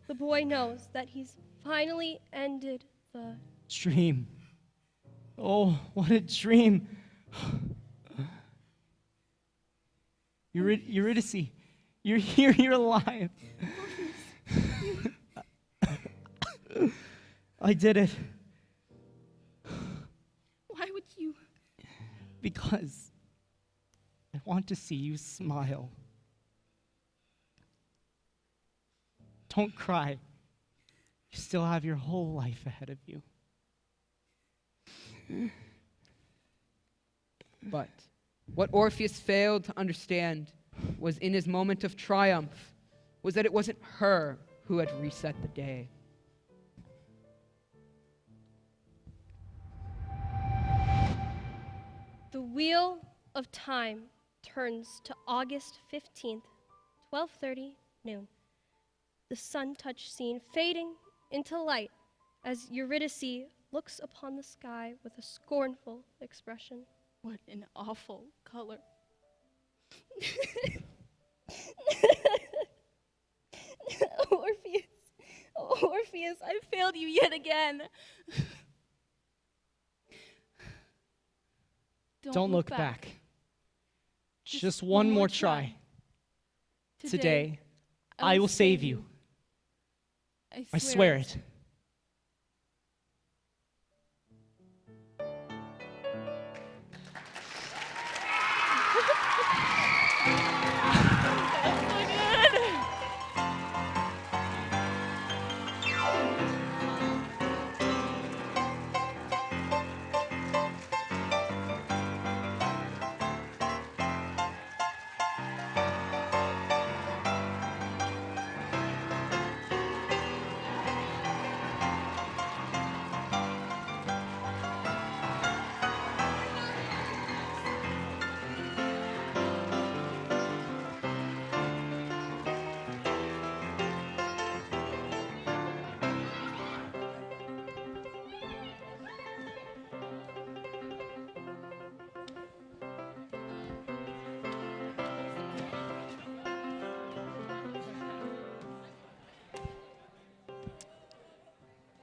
the boy knows that he's finally ended the Dream. Oh, what a dream. Eurydice, you're here, you're alive. I did it. Why would you? Because I want to see you smile. Don't cry. You still have your whole life ahead of you. But what Orpheus failed to understand was in his moment of triumph was that it wasn't her who had reset the day. The wheel of time turns to August 15th, 12:30 noon. The sun-touched scene fading into light as Eurydice looks upon the sky with a scornful expression. What an awful color. Orpheus, I failed you yet again. Don't look back. Just one more try. Today, I will save you. I swear it.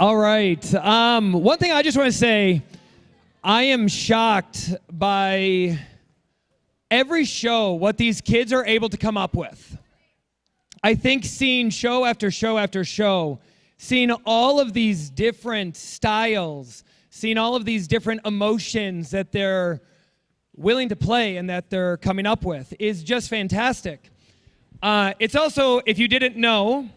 All right. One thing I just want to say, I am shocked by every show what these kids are able to come up with. I think seeing show after show after show, seeing all of these different styles, seeing all of these different emotions that they're willing to play and that they're coming up with is just fantastic. It's also, if you didn't know,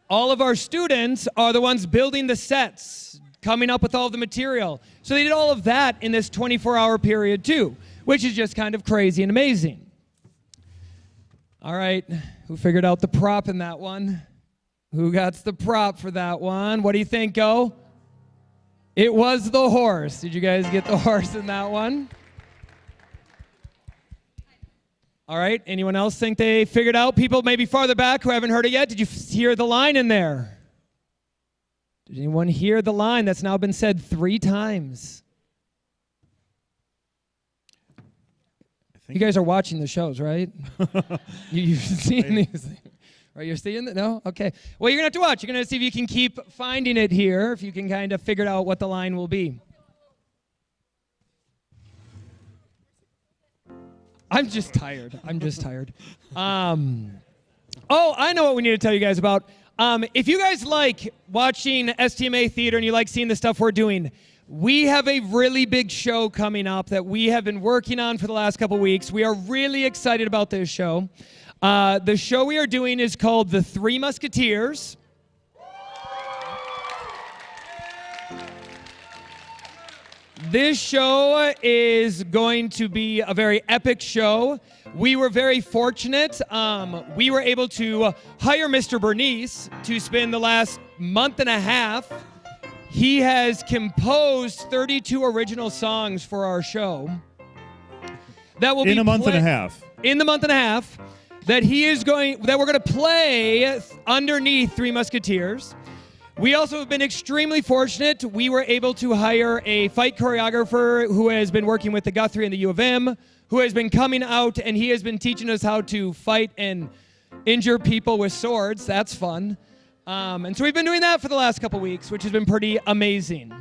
all of our students are the ones building the sets, coming up with all of the material. So they did all of that in this 24-hour period too, which is just kind of crazy and amazing. All right, who figured out the prop in that one? Who got the prop for that one? What do you think, Go? It was the horse. Did you guys get the horse in that one? All right, anyone else think they figured out? People maybe farther back who haven't heard it yet, did you hear the line in there? Did anyone hear the line that's now been said 3 times? You guys are watching the shows, right? You've seen these things. Right, you're seeing it? No? Okay. Well, you're going to have to watch. You're going to see if you can keep finding it here, if you can kind of figure out what the line will be. I'm just tired. Oh, I know what we need to tell you guys about. If you guys like watching STMA theater and you like seeing the stuff we're doing, we have a really big show coming up that we have been working on for the last couple weeks. We are really excited about this show. The show we are doing is called The Three Musketeers. This show is going to be a very epic show. We were very fortunate. We were able to hire Mr. Burniece to spend the last month and a half. He has composed 32 original songs for our show. That will be in a month and a half. In the month and a half that we're going to play underneath Three Musketeers. We also have been extremely fortunate. We were able to hire a fight choreographer who has been working with the Guthrie and the U of M, who has been coming out and he has been teaching us how to fight and injure people with swords. That's fun. And so we've been doing that for the last couple weeks, which has been pretty amazing.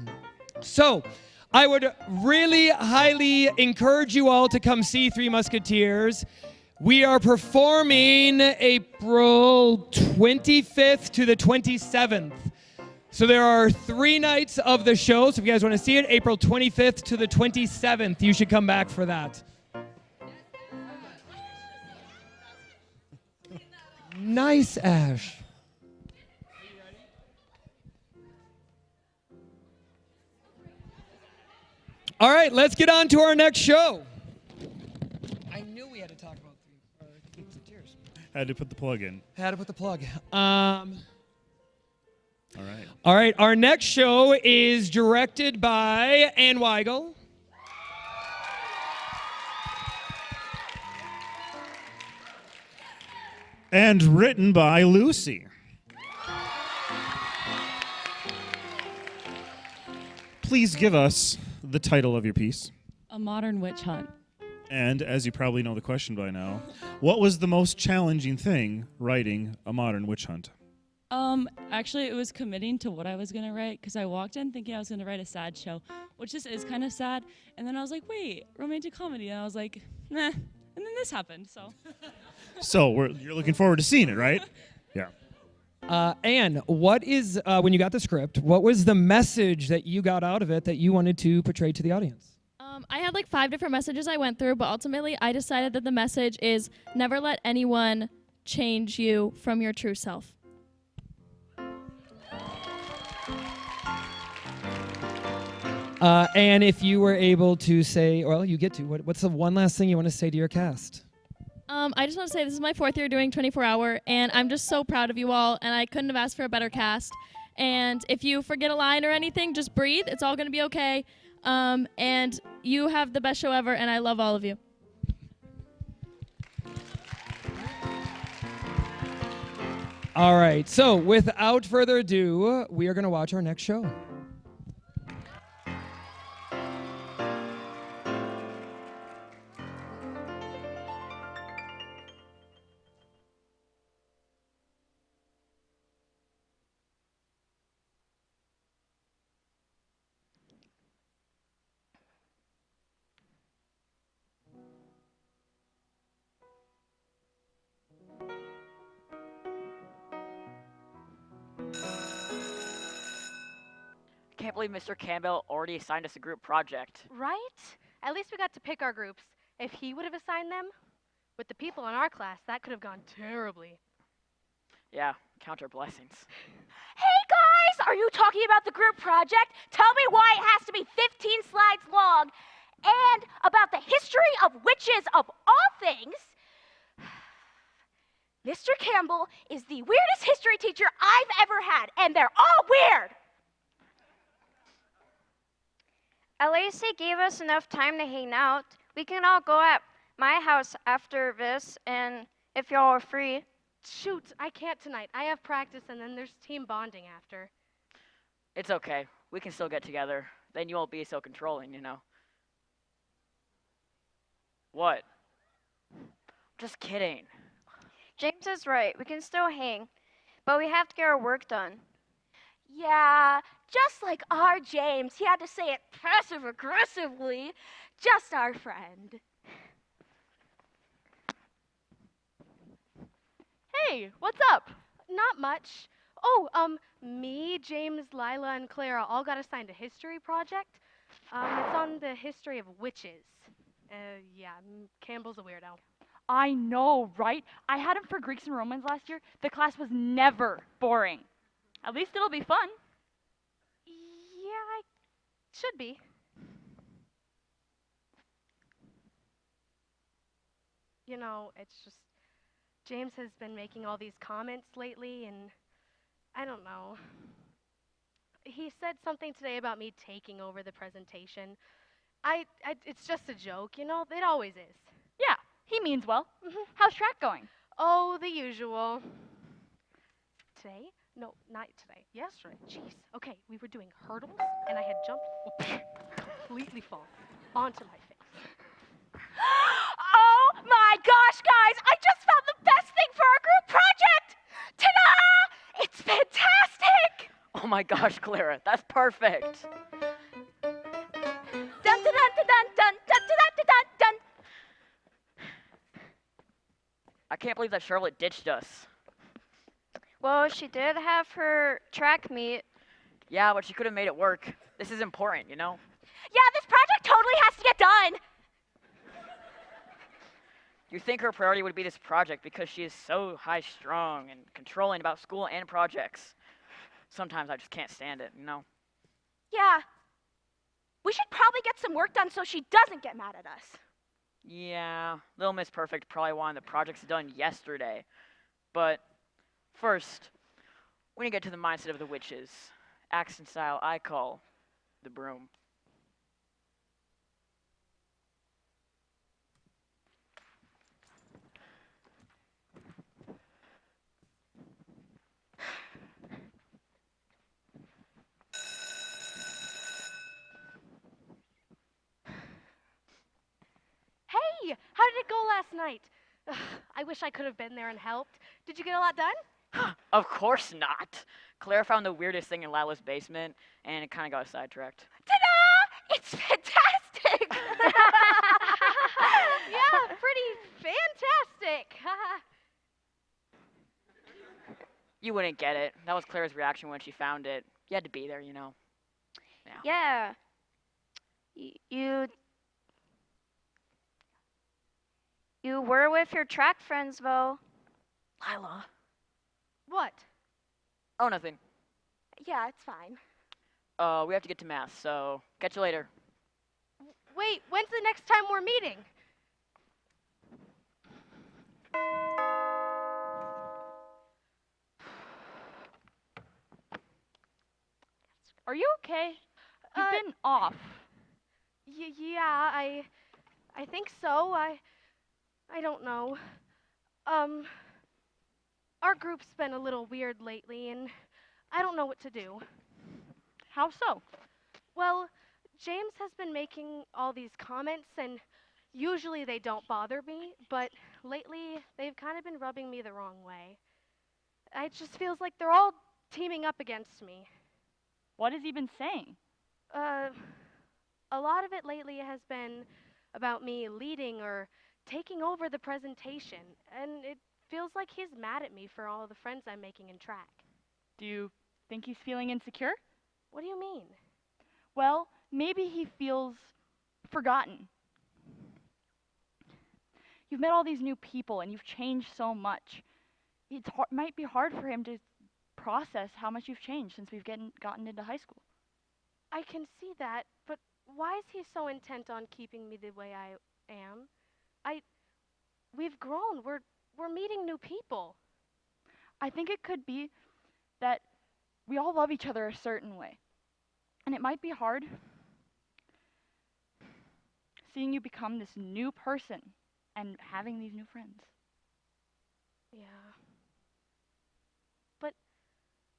So I would really highly encourage you all to come see Three Musketeers. We are performing April 25th to the 27th. So there are 3 nights of the show. So if you guys want to see it, April 25th to the 27th, you should come back for that. Nice, Ash. All right, let's get on to our next show. I knew we had to talk about Three Musketeers. Had to put the plug in. Had to put the plug. All right. All right, our next show is directed by Ann Weigel. And written by Lucy. Please give us the title of your piece. A Modern Witch Hunt. And as you probably know the question by now, what was the most challenging thing writing A Modern Witch Hunt? Actually, it was committing to what I was going to write because I walked in thinking I was going to write a sad show, which this is kind of sad. And then I was like, wait, romantic comedy. And I was like, nah. And then this happened, so. So you're looking forward to seeing it, right? Yeah. Anne, what is, when you got the script, what was the message that you got out of it that you wanted to portray to the audience? I had like 5 different messages I went through, but ultimately I decided that the message is never let anyone change you from your true self. And if you were able to say, well, you get to, what's the one last thing you want to say to your cast? I just want to say this is my 4th year doing 24-hour, and I'm just so proud of you all, and I couldn't have asked for a better cast. And if you forget a line or anything, just breathe. It's all going to be okay. And you have the best show ever, and I love all of you. All right, so without further ado, we are going to watch our next show. believe Mr. Campbell already assigned us a group project. Right? At least we got to pick our groups. If he would have assigned them, with the people in our class, that could have gone terribly. Yeah, count our blessings. Hey guys, are you talking about the group project? Tell me why it has to be 15 slides long. And about the history of witches of all things. Mr. Campbell is the weirdest history teacher I've ever had, and they're all weird. At least he gave us enough time to hang out. We can all go at my house after this, and if y'all are free. Shoot, I can't tonight. I have practice, and then there's team bonding after. It's okay. We can still get together. Then you won't be so controlling, you know. What? Just kidding. James is right. We can still hang, but we have to get our work done. Yeah, just like our James. He had to say it passive-aggressively. Just our friend. Hey, what's up? Not much. Oh, me, James, Lila, and Clara all got assigned a history project. It's on the history of witches. Yeah, Campbell's a weirdo. I know, right? I had him for Greeks and Romans last year. The class was never boring. At least it'll be fun. Yeah, should be. You know, it's just James has been making all these comments lately, and I don't know. He said something today about me taking over the presentation. It's just a joke, you know? It always is. Yeah, he means well. How's track going? Oh, the usual. Today? No, not today. Yesterday. Jeez. Okay, we were doing hurdles, and I had jumped completely fall onto my face. Oh my gosh, guys! I just found the best thing for our group project! Ta-da! It's fantastic! Oh my gosh, Clara, that's perfect. Dun dun dun dun dun dun dun dun dun dun. I can't believe that Charlotte ditched us. Well, she did have her track meet. Yeah, but she could have made it work. This is important, you know? Yeah, this project totally has to get done! You think her priority would be this project because she is so high-strung and controlling about school and projects. Sometimes I just can't stand it, you know? Yeah. We should probably get some work done so she doesn't get mad at us. Yeah, Little Miss Perfect probably wanted the projects done yesterday. But first, we need to get to the mindset of the witches. Accent style I call the broom. Hey, how did it go last night? Ugh, I wish I could have been there and helped. Did you get a lot done? Of course not. Claire found the weirdest thing in Lila's basement, and it kind of got us sidetracked. Ta-da! It's fantastic! Yeah, pretty fantastic. You wouldn't get it. That was Claire's reaction when she found it. You had to be there, you know. Yeah. You were with your track friends, though. Lila. What? Oh, nothing. Yeah, it's fine. We have to get to math, so catch you later. Wait, when's the next time we're meeting? Are you okay? You've been off. Yeah, I think so. I don't know. Our group's been a little weird lately, and I don't know what to do. How so? Well, James has been making all these comments, and usually they don't bother me, but lately they've kind of been rubbing me the wrong way. It just feels like they're all teaming up against me. What has he been saying? A lot of it lately has been about me leading or taking over the presentation, and it feels like he's mad at me for all the friends I'm making in track. Do you think he's feeling insecure? What do you mean? well, maybe he feels forgotten. You've met all these new people and you've changed so much. It might be hard for him to process how much you've changed since we've gotten into high school. I can see that, but why is he so intent on keeping me the way I am? We've grown. We're meeting new people. I think it could be that we all love each other a certain way. And it might be hard seeing you become this new person and having these new friends. Yeah.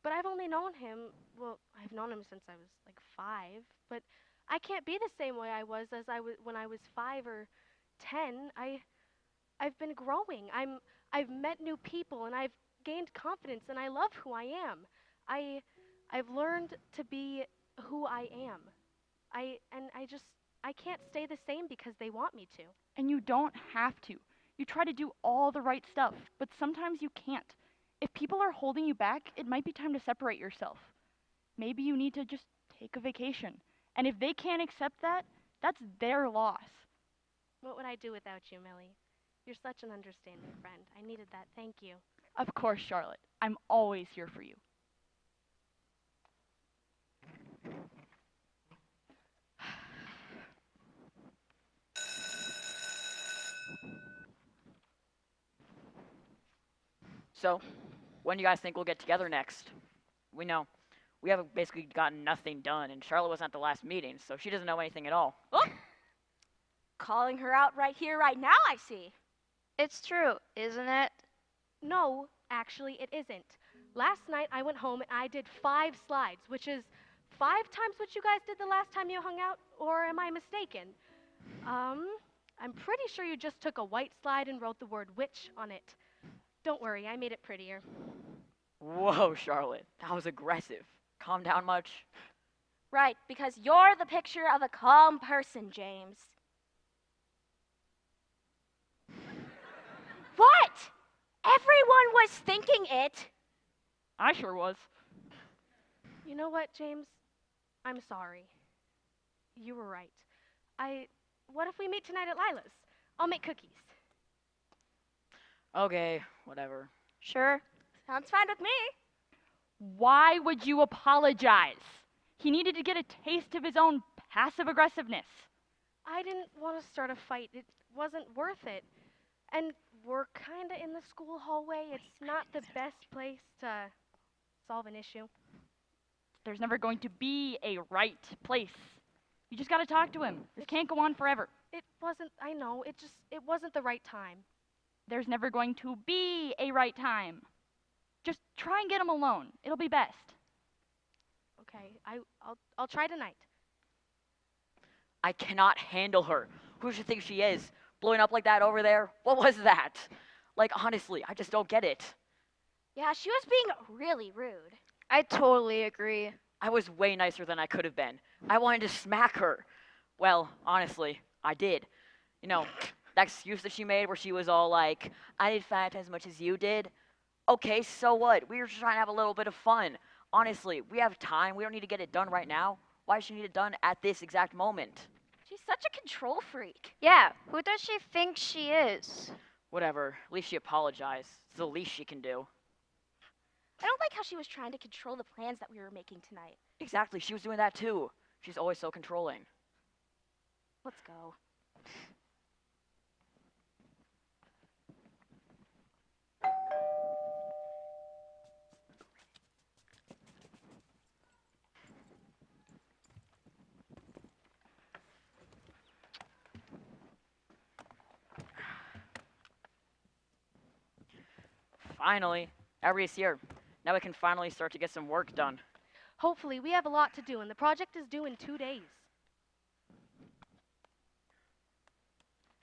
But I've only known him, well, I've known him since I was like 5, but I can't be the same way I was as when I was 5 or 10. I've been growing. I've met new people and I've gained confidence and I love who I am. I've learned to be who I am. I can't stay the same because they want me to. And you don't have to. You try to do all the right stuff, but sometimes you can't. If people are holding you back, it might be time to separate yourself. Maybe you need to just take a vacation. And if they can't accept that, that's their loss. What would I do without you, Millie? You're such an understanding friend. I needed that. Thank you. Of course, Charlotte. I'm always here for you. So, when do you guys think we'll get together next? We know. We haven't basically gotten nothing done, and Charlotte wasn't at the last meeting, so she doesn't know anything at all. Oh! Calling her out right here, right now, I see. It's true, isn't it? No, actually, it isn't. Last night I went home and I did 5 slides, which is 5 times what you guys did the last time you hung out, or am I mistaken? I'm pretty sure you just took a white slide and wrote the word witch on it. Don't worry, I made it prettier. Whoa, Charlotte, that was aggressive. Calm down much? Right, because you're the picture of a calm person, James. What? Everyone was thinking it. I sure was. You know what, James? I'm sorry. You were right. What if we meet tonight at Lila's? I'll make cookies. Okay, whatever. Sure. Sounds fine with me. Why would you apologize? He needed to get a taste of his own passive aggressiveness. I didn't want to start a fight. It wasn't worth it. And we're kind of in the school hallway. It's not the best place to solve an issue. There's never going to be a right place. You just got to talk to him. This can't go on forever. It wasn't, I know, it wasn't the right time. There's never going to be a right time. Just try and get him alone. It'll be best. Okay, I'll try tonight. I cannot handle her. Who does she think she is? Blowing up like that over there? What was that? Like, honestly, I just don't get it. Yeah, she was being really rude. I totally agree. I was way nicer than I could have been. I wanted to smack her. Well, honestly, I did. You know, that excuse that she made where she was all like, I did 5 times as much as you did. Okay, so what? We were just trying to have a little bit of fun. Honestly, we have time. We don't need to get it done right now. Why does she need it done at this exact moment? She's such a control freak. Yeah, who does she think she is? Whatever. At least she apologized. It's the least she can do. I don't like how she was trying to control the plans that we were making tonight. Exactly. She was doing that too. She's always so controlling. Let's go. Finally, everybody's here. Now we can finally start to get some work done. Hopefully, we have a lot to do, and the project is due in 2 days.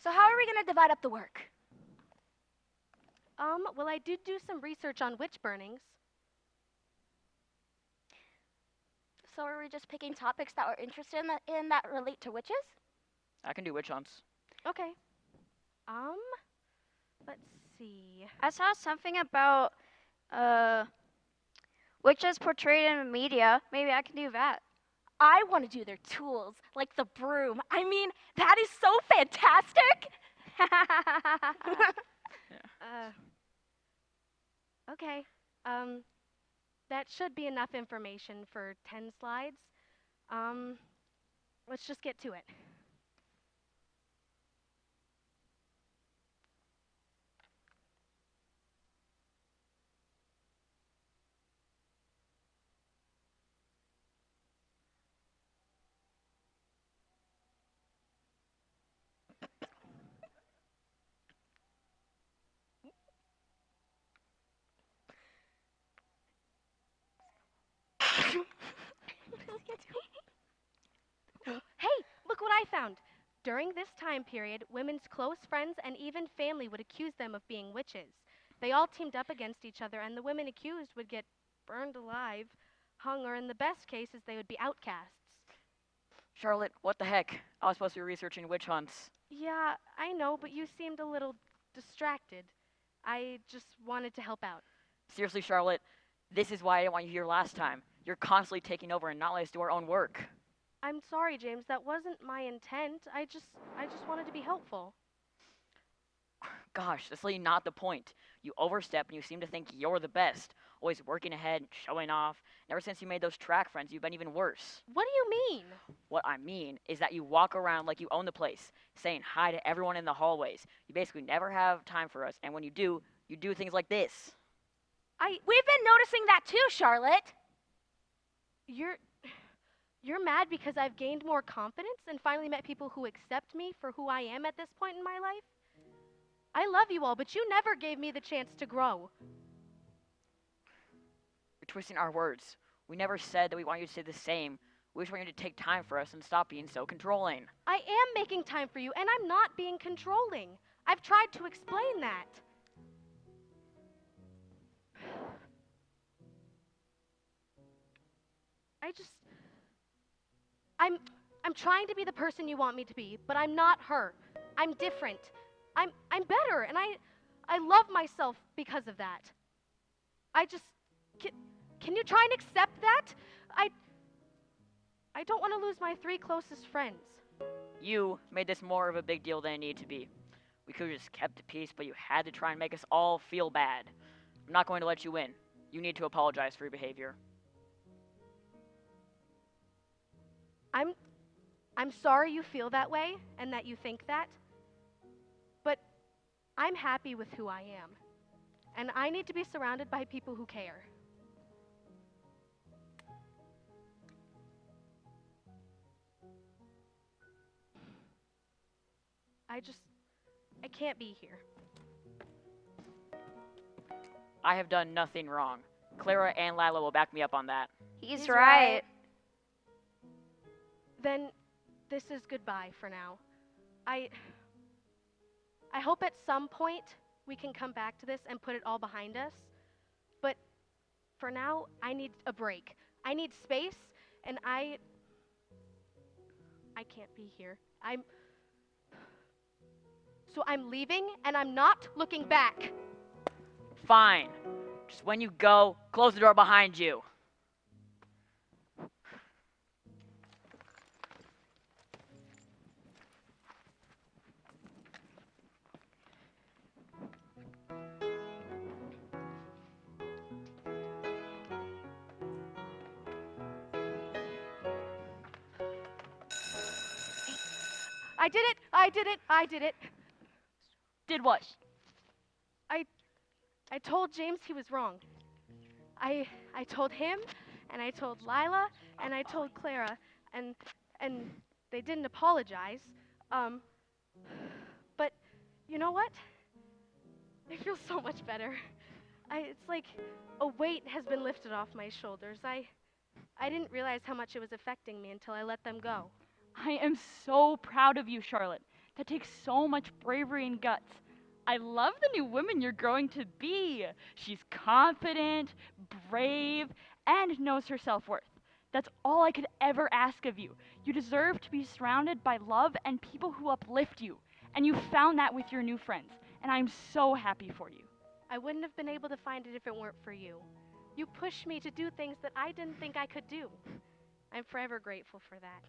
So how are we going to divide up the work? Well, I did do some research on witch burnings. So are we just picking topics that we're interested in that relate to witches? I can do witch hunts. Okay. Let's see. I saw something about witches portrayed in the media. Maybe I can do that. I want to do their tools, like the broom. I mean, that is so fantastic! Okay. That should be enough information for 10 slides. Let's just get to it. Hey, look what I found. During this time period, women's close friends and even family would accuse them of being witches. They all teamed up against each other, and the women accused would get burned alive, hung, or in the best cases, they would be outcasts. Charlotte, what the heck? I was supposed to be researching witch hunts. Yeah, I know, but you seemed a little distracted. I just wanted to help out. Seriously, Charlotte, this is why I didn't want you here last time. You're constantly taking over and not letting us do our own work. I'm sorry, James. That wasn't my intent. I just wanted to be helpful. Gosh, that's really not the point. You overstep and you seem to think you're the best, always working ahead, showing off. And ever since you made those track friends, you've been even worse. What do you mean? What I mean is that you walk around like you own the place, saying hi to everyone in the hallways. You basically never have time for us, and when you do things like this. We've been noticing that too, Charlotte. You're mad because I've gained more confidence and finally met people who accept me for who I am at this point in my life? I love you all, but you never gave me the chance to grow. You're twisting our words. We never said that we want you to stay the same. We just want you to take time for us and stop being so controlling. I am making time for you, and I'm not being controlling. I've tried to explain that. I'm trying to be the person you want me to be, but I'm not her. I'm different. I'm better, and I love myself because of that. Can you try and accept that? I don't want to lose my 3 closest friends. You made this more of a big deal than it needed to be. We could have just kept the peace, but you had to try and make us all feel bad. I'm not going to let you win. You need to apologize for your behavior. I'm sorry you feel that way and that you think that, but I'm happy with who I am, and I need to be surrounded by people who care. I can't be here. I have done nothing wrong. Clara and Lila will back me up on that. He's right. Then this is goodbye for now. I hope at some point we can come back to this and put it all behind us. But for now, I need a break. I need space, and I can't be here. So I'm leaving, and I'm not looking back. Fine. Just when you go, close the door behind you. I did it. Did what? I told James he was wrong. I told him, and I told Lila, and I told Clara, and they didn't apologize. But you know what? I feel so much better. It's like a weight has been lifted off my shoulders. I didn't realize how much it was affecting me until I let them go. I am so proud of you, Charlotte. That takes so much bravery and guts. I love the new woman you're growing to be. She's confident, brave, and knows her self-worth. That's all I could ever ask of you. You deserve to be surrounded by love and people who uplift you. And you found that with your new friends. And I'm so happy for you. I wouldn't have been able to find it if it weren't for you. You pushed me to do things that I didn't think I could do. I'm forever grateful for that.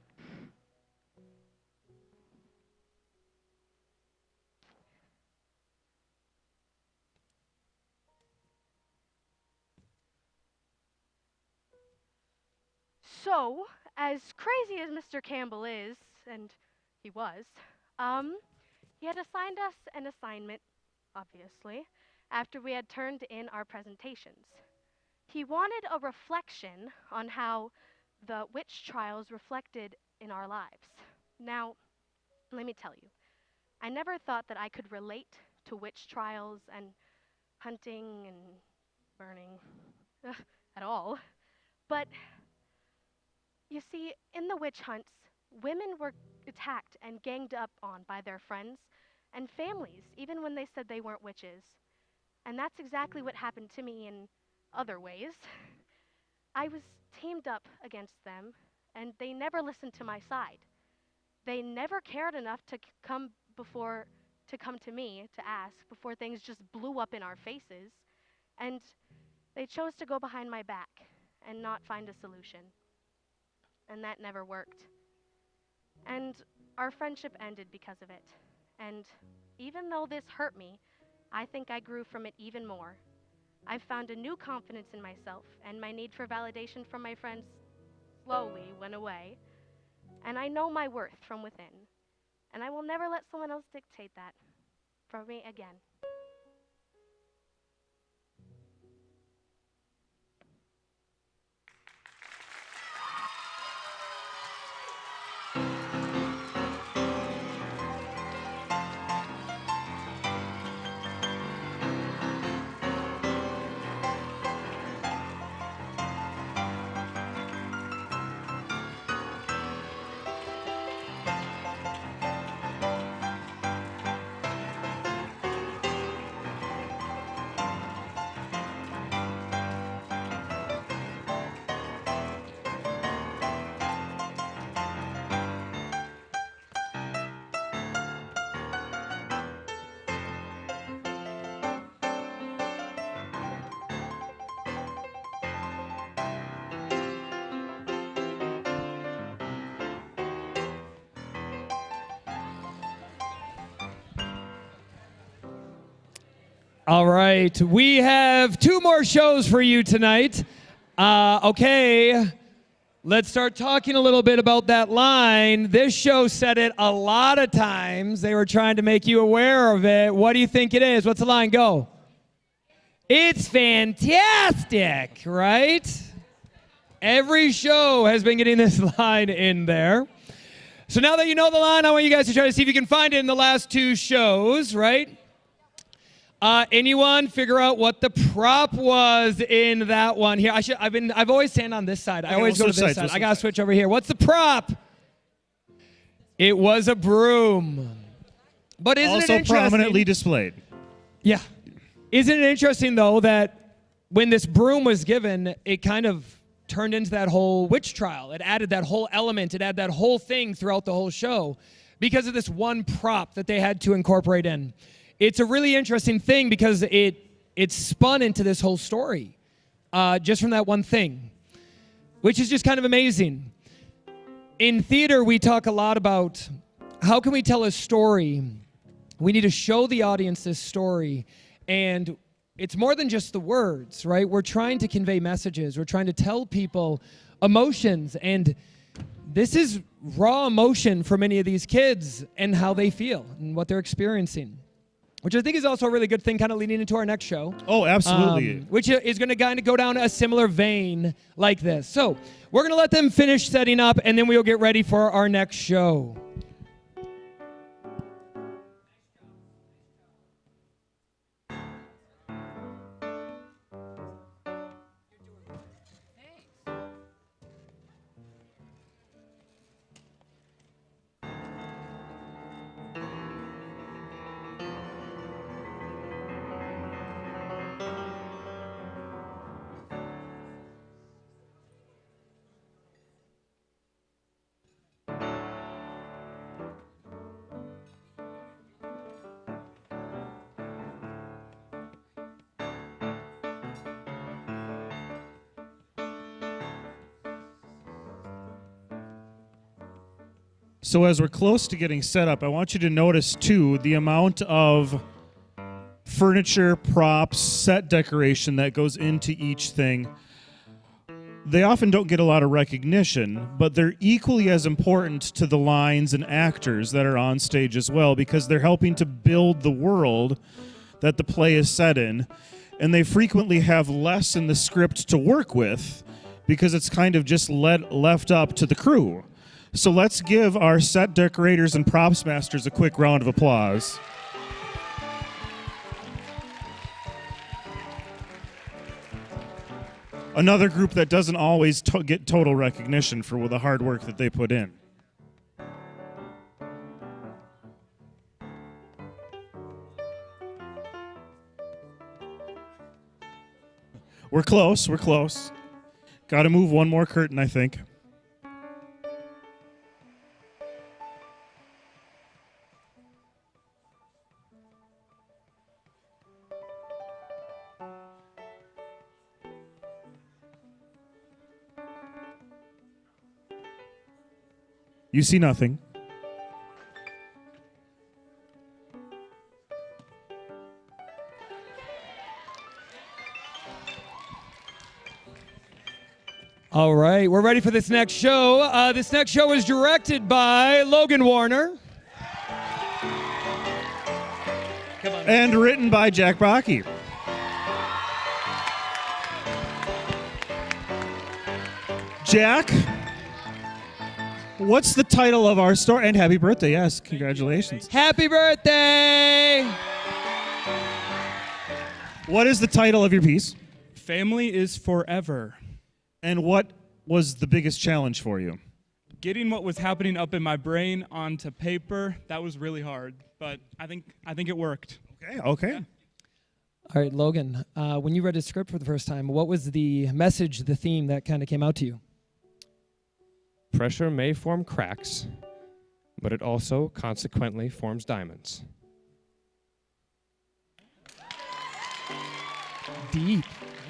So, as crazy as Mr. Campbell is, and he was, he had assigned us an assignment, obviously, after we had turned in our presentations. He wanted a reflection on how the witch trials reflected in our lives. Now, let me tell you, I never thought that I could relate to witch trials and hunting and burning at all. But you see, in the witch hunts, women were attacked and ganged up on by their friends and families, even when they said they weren't witches. And that's exactly what happened to me in other ways. I was teamed up against them, and they never listened to my side. They never cared enough to come to me to ask before things just blew up in our faces. And they chose to go behind my back and not find a solution. And that never worked. And our friendship ended because of it. And even though this hurt me, I think I grew from it even more. I've found a new confidence in myself, and my need for validation from my friends slowly went away. And I know my worth from within. And I will never let someone else dictate that for me again. All right, we have 2 more shows for you tonight. Okay, let's start talking a little bit about that line. This show said it a lot of times. They were trying to make you aware of it. What do you think it is? What's the line? Go. It's fantastic, right? Every show has been getting this line in there. So now that you know the line, I want you guys to try to see if you can find it in the last 2 shows, right? Anyone figure out what the prop was in that one here? I've always stand on this side. I always go to this side. I gotta switch over here. What's the prop? It was a broom. But isn't it Also interesting? prominently displayed. Yeah. Isn't it interesting though that when this broom was given, it kind of turned into that whole witch trial. It added that whole element. It added that whole thing throughout the whole show because of this one prop that they had to incorporate in. It's a really interesting thing because it spun into this whole story just from that one thing, which is just kind of amazing. In theater, we talk a lot about how can we tell a story. We need to show the audience this story, and it's more than just the words, right? We're trying to convey messages. We're trying to tell people emotions, and this is raw emotion for many of these kids and how they feel and what they're experiencing. Which I think is also a really good thing kind of leading into our next show. Oh, absolutely. Which is going to kind of go down a similar vein like this. So we're going to let them finish setting up, and then we'll get ready for our next show. So as we're close to getting set up, I want you to notice, too, the amount of furniture, props, set decoration that goes into each thing. They often don't get a lot of recognition, but they're equally as important to the lines and actors that are on stage as well, because they're helping to build the world that the play is set in, and they frequently have less in the script to work with because it's kind of just left up to the crew. So let's give our set decorators and props masters a quick round of applause. Another group that doesn't always get total recognition for the hard work that they put in. We're close, we're close. Got to move one more curtain, I think. You see nothing. All right, we're ready for this next show. This next show is directed by Logan Warner. Come on. And written by Jack Bakke. Jack, what's the title of our story? And happy birthday, yes, congratulations. Happy birthday! What is the title of your piece? Family is forever. And what was the biggest challenge for you? Getting what was happening up in my brain onto paper, that was really hard, but I think it worked. Okay. Yeah. All right, Logan, when you read a script for the first time, what was the message, the theme that kind of came out to you? Pressure may form cracks, but it also consequently forms diamonds. Deep.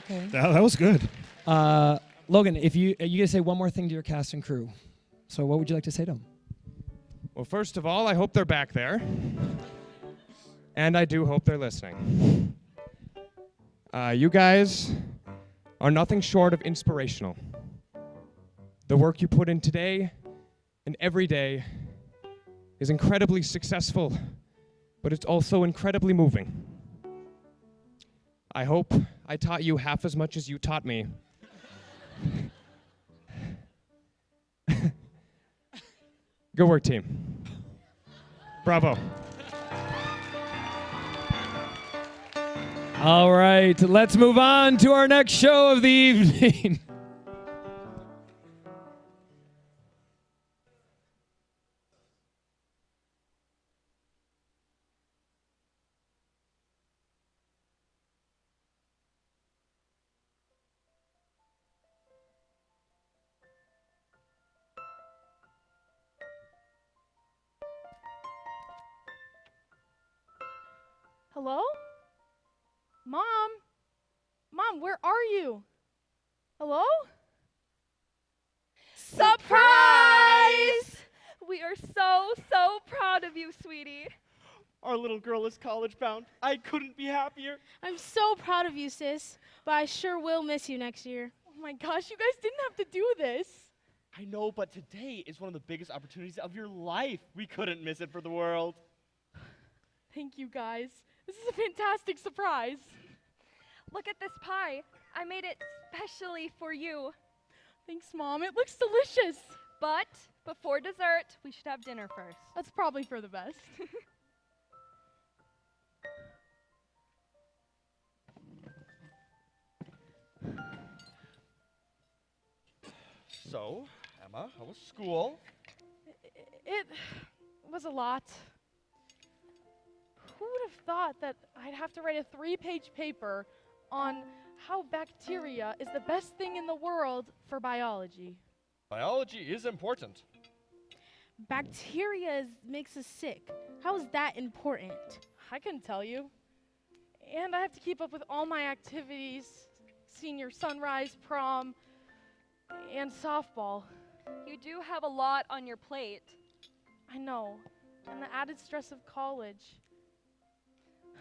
Okay. That was good. Logan, if you gotta say one more thing to your cast and crew. So what would you like to say to them? Well, first of all, I hope they're back there. And I do hope they're listening. You guys are nothing short of inspirational. The work you put in today and every day is incredibly successful, but it's also incredibly moving. I hope I taught you half as much as you taught me. Good work, team. Bravo. All right, let's move on to our next show of the evening. Hello? Mom? Mom, where are you? Hello? Surprise! We are so proud of you, sweetie. Our little girl is college bound. I couldn't be happier. I'm so proud of you, sis, but I sure will miss you next year. Oh my gosh, you guys didn't have to do this. I know, but today is one of the biggest opportunities of your life. We couldn't miss it for the world. Thank you, guys. This is a fantastic surprise. Look at this pie. I made it specially for you. Thanks, Mom. It looks delicious. But before dessert, we should have dinner first. That's probably for the best. So, Emma, how was school? It was a lot. Who would have thought that I'd have to write a 3-page paper on how bacteria is the best thing in the world for biology? Biology is important. Bacteria makes us sick. How is that important? I couldn't tell you. And I have to keep up with all my activities, senior sunrise, prom, and softball. You do have a lot on your plate. I know. And the added stress of college.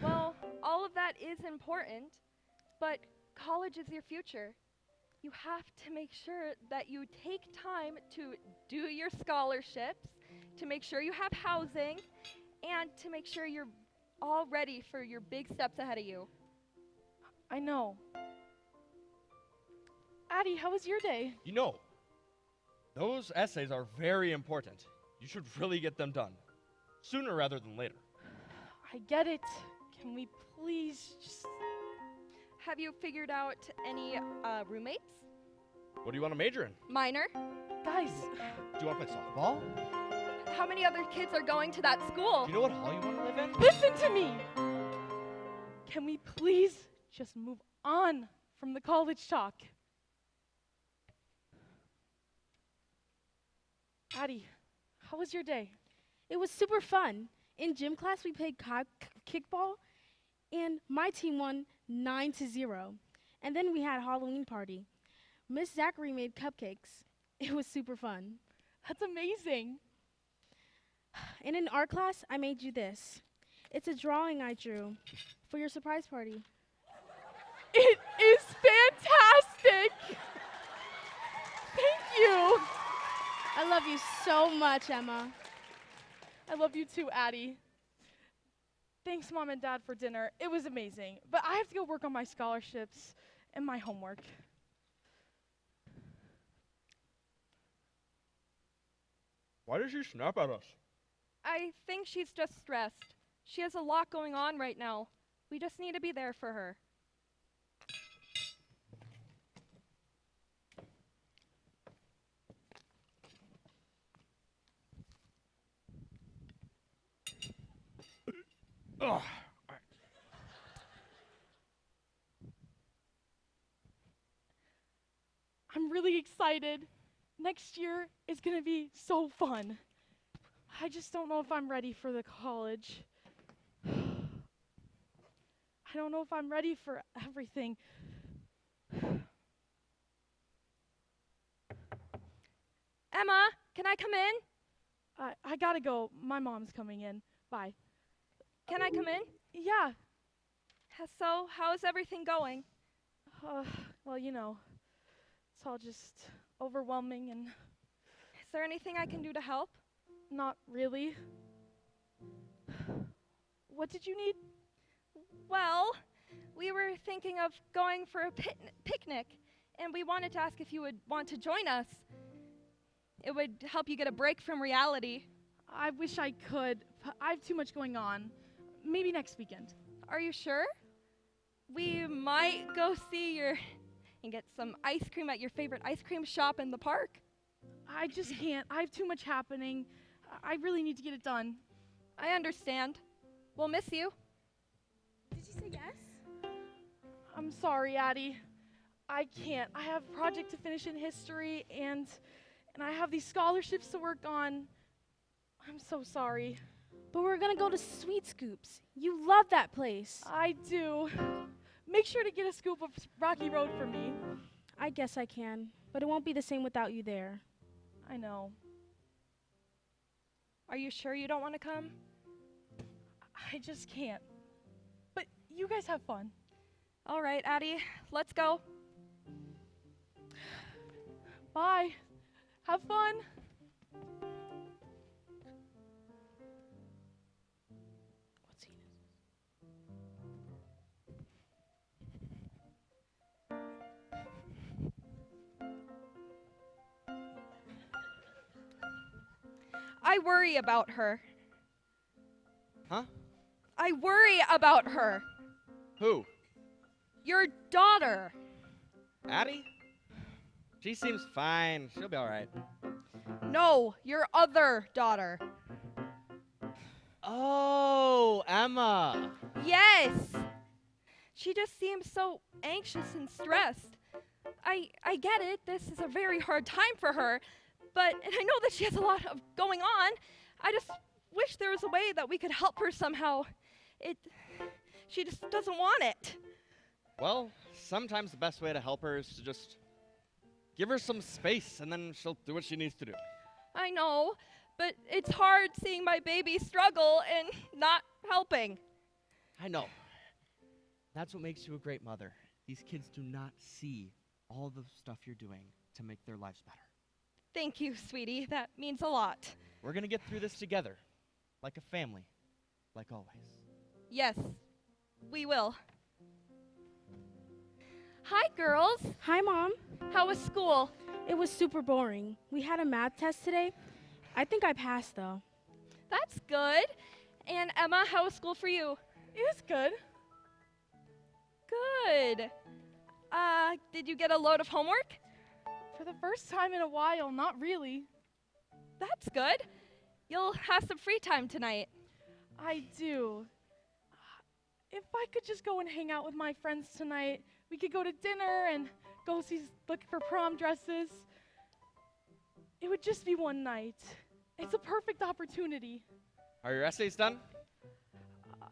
Well, all of that is important, but college is your future. You have to make sure that you take time to do your scholarships, to make sure you have housing, and to make sure you're all ready for your big steps ahead of you. I know. Addie, how was your day? You know, those essays are very important. You should really get them done. Sooner rather than later. I get it. Can we please just... Have you figured out any roommates? What do you want to major in? Minor? Guys. Do you want to play softball? How many other kids are going to that school? Do you know what hall you want to live in? Listen to me! Can we please just move on from the college talk? Addie, how was your day? It was super fun. In gym class, we played kickball, and my team won 9-0. And then we had a Halloween party. Miss Zachary made cupcakes. It was super fun. That's amazing. And in art class, I made you this. It's a drawing I drew for your surprise party. It is fantastic! Thank you! I love you so much, Emma. I love you too, Addie. Thanks, Mom and Dad, for dinner. It was amazing. But I have to go work on my scholarships and my homework. Why did she snap at us? I think she's just stressed. She has a lot going on right now. We just need to be there for her. Ugh. I'm really excited. Next year is going to be so fun. I just don't know if I'm ready for the college. I don't know if I'm ready for everything. Emma, can I come in? I gotta go. My mom's coming in. Bye. Can I come in? Yeah. So, how's everything going? Well, you know, it's all just overwhelming and... Is there anything I can do to help? Not really. What did you need? Well, we were thinking of going for a picnic, and we wanted to ask if you would want to join us. It would help you get a break from reality. I wish I could, but I have too much going on. Maybe next weekend. Are you sure? We might go see and get some ice cream at your favorite ice cream shop in the park. I just can't. I have too much happening. I really need to get it done. I understand. We'll miss you. Did you say yes? I'm sorry, Addie. I can't. I have a project to finish in history, and I have these scholarships to work on. I'm so sorry. But we're gonna go to Sweet Scoops. You love that place. I do. Make sure to get a scoop of Rocky Road for me. I guess I can, but it won't be the same without you there. I know. Are you sure you don't want to come? I just can't. But you guys have fun. All right, Addie, let's go. Bye. Have fun. I worry about her. Huh? I worry about her. Who? Your daughter. Addie? She seems fine. She'll be all right. No, your other daughter. Oh, Emma. Yes. She just seems so anxious and stressed. I get it. This is a very hard time for her. And I know that she has a lot of going on. I just wish there was a way that we could help her somehow. She just doesn't want it. Well, sometimes the best way to help her is to just give her some space, and then she'll do what she needs to do. I know, but it's hard seeing my baby struggle and not helping. I know. That's what makes you a great mother. These kids do not see all the stuff you're doing to make their lives better. Thank you, sweetie. That means a lot. We're going to get through this together, like a family, like always. Yes, we will. Hi, girls. Hi, Mom. How was school? It was super boring. We had a math test today. I think I passed, though. That's good. And Emma, how was school for you? It was good. Good. Did you get a load of homework? For the first time in a while, not really. That's good. You'll have some free time tonight. I do. If I could just go and hang out with my friends tonight, we could go to dinner and look for prom dresses. It would just be one night. It's a perfect opportunity. Are your essays done?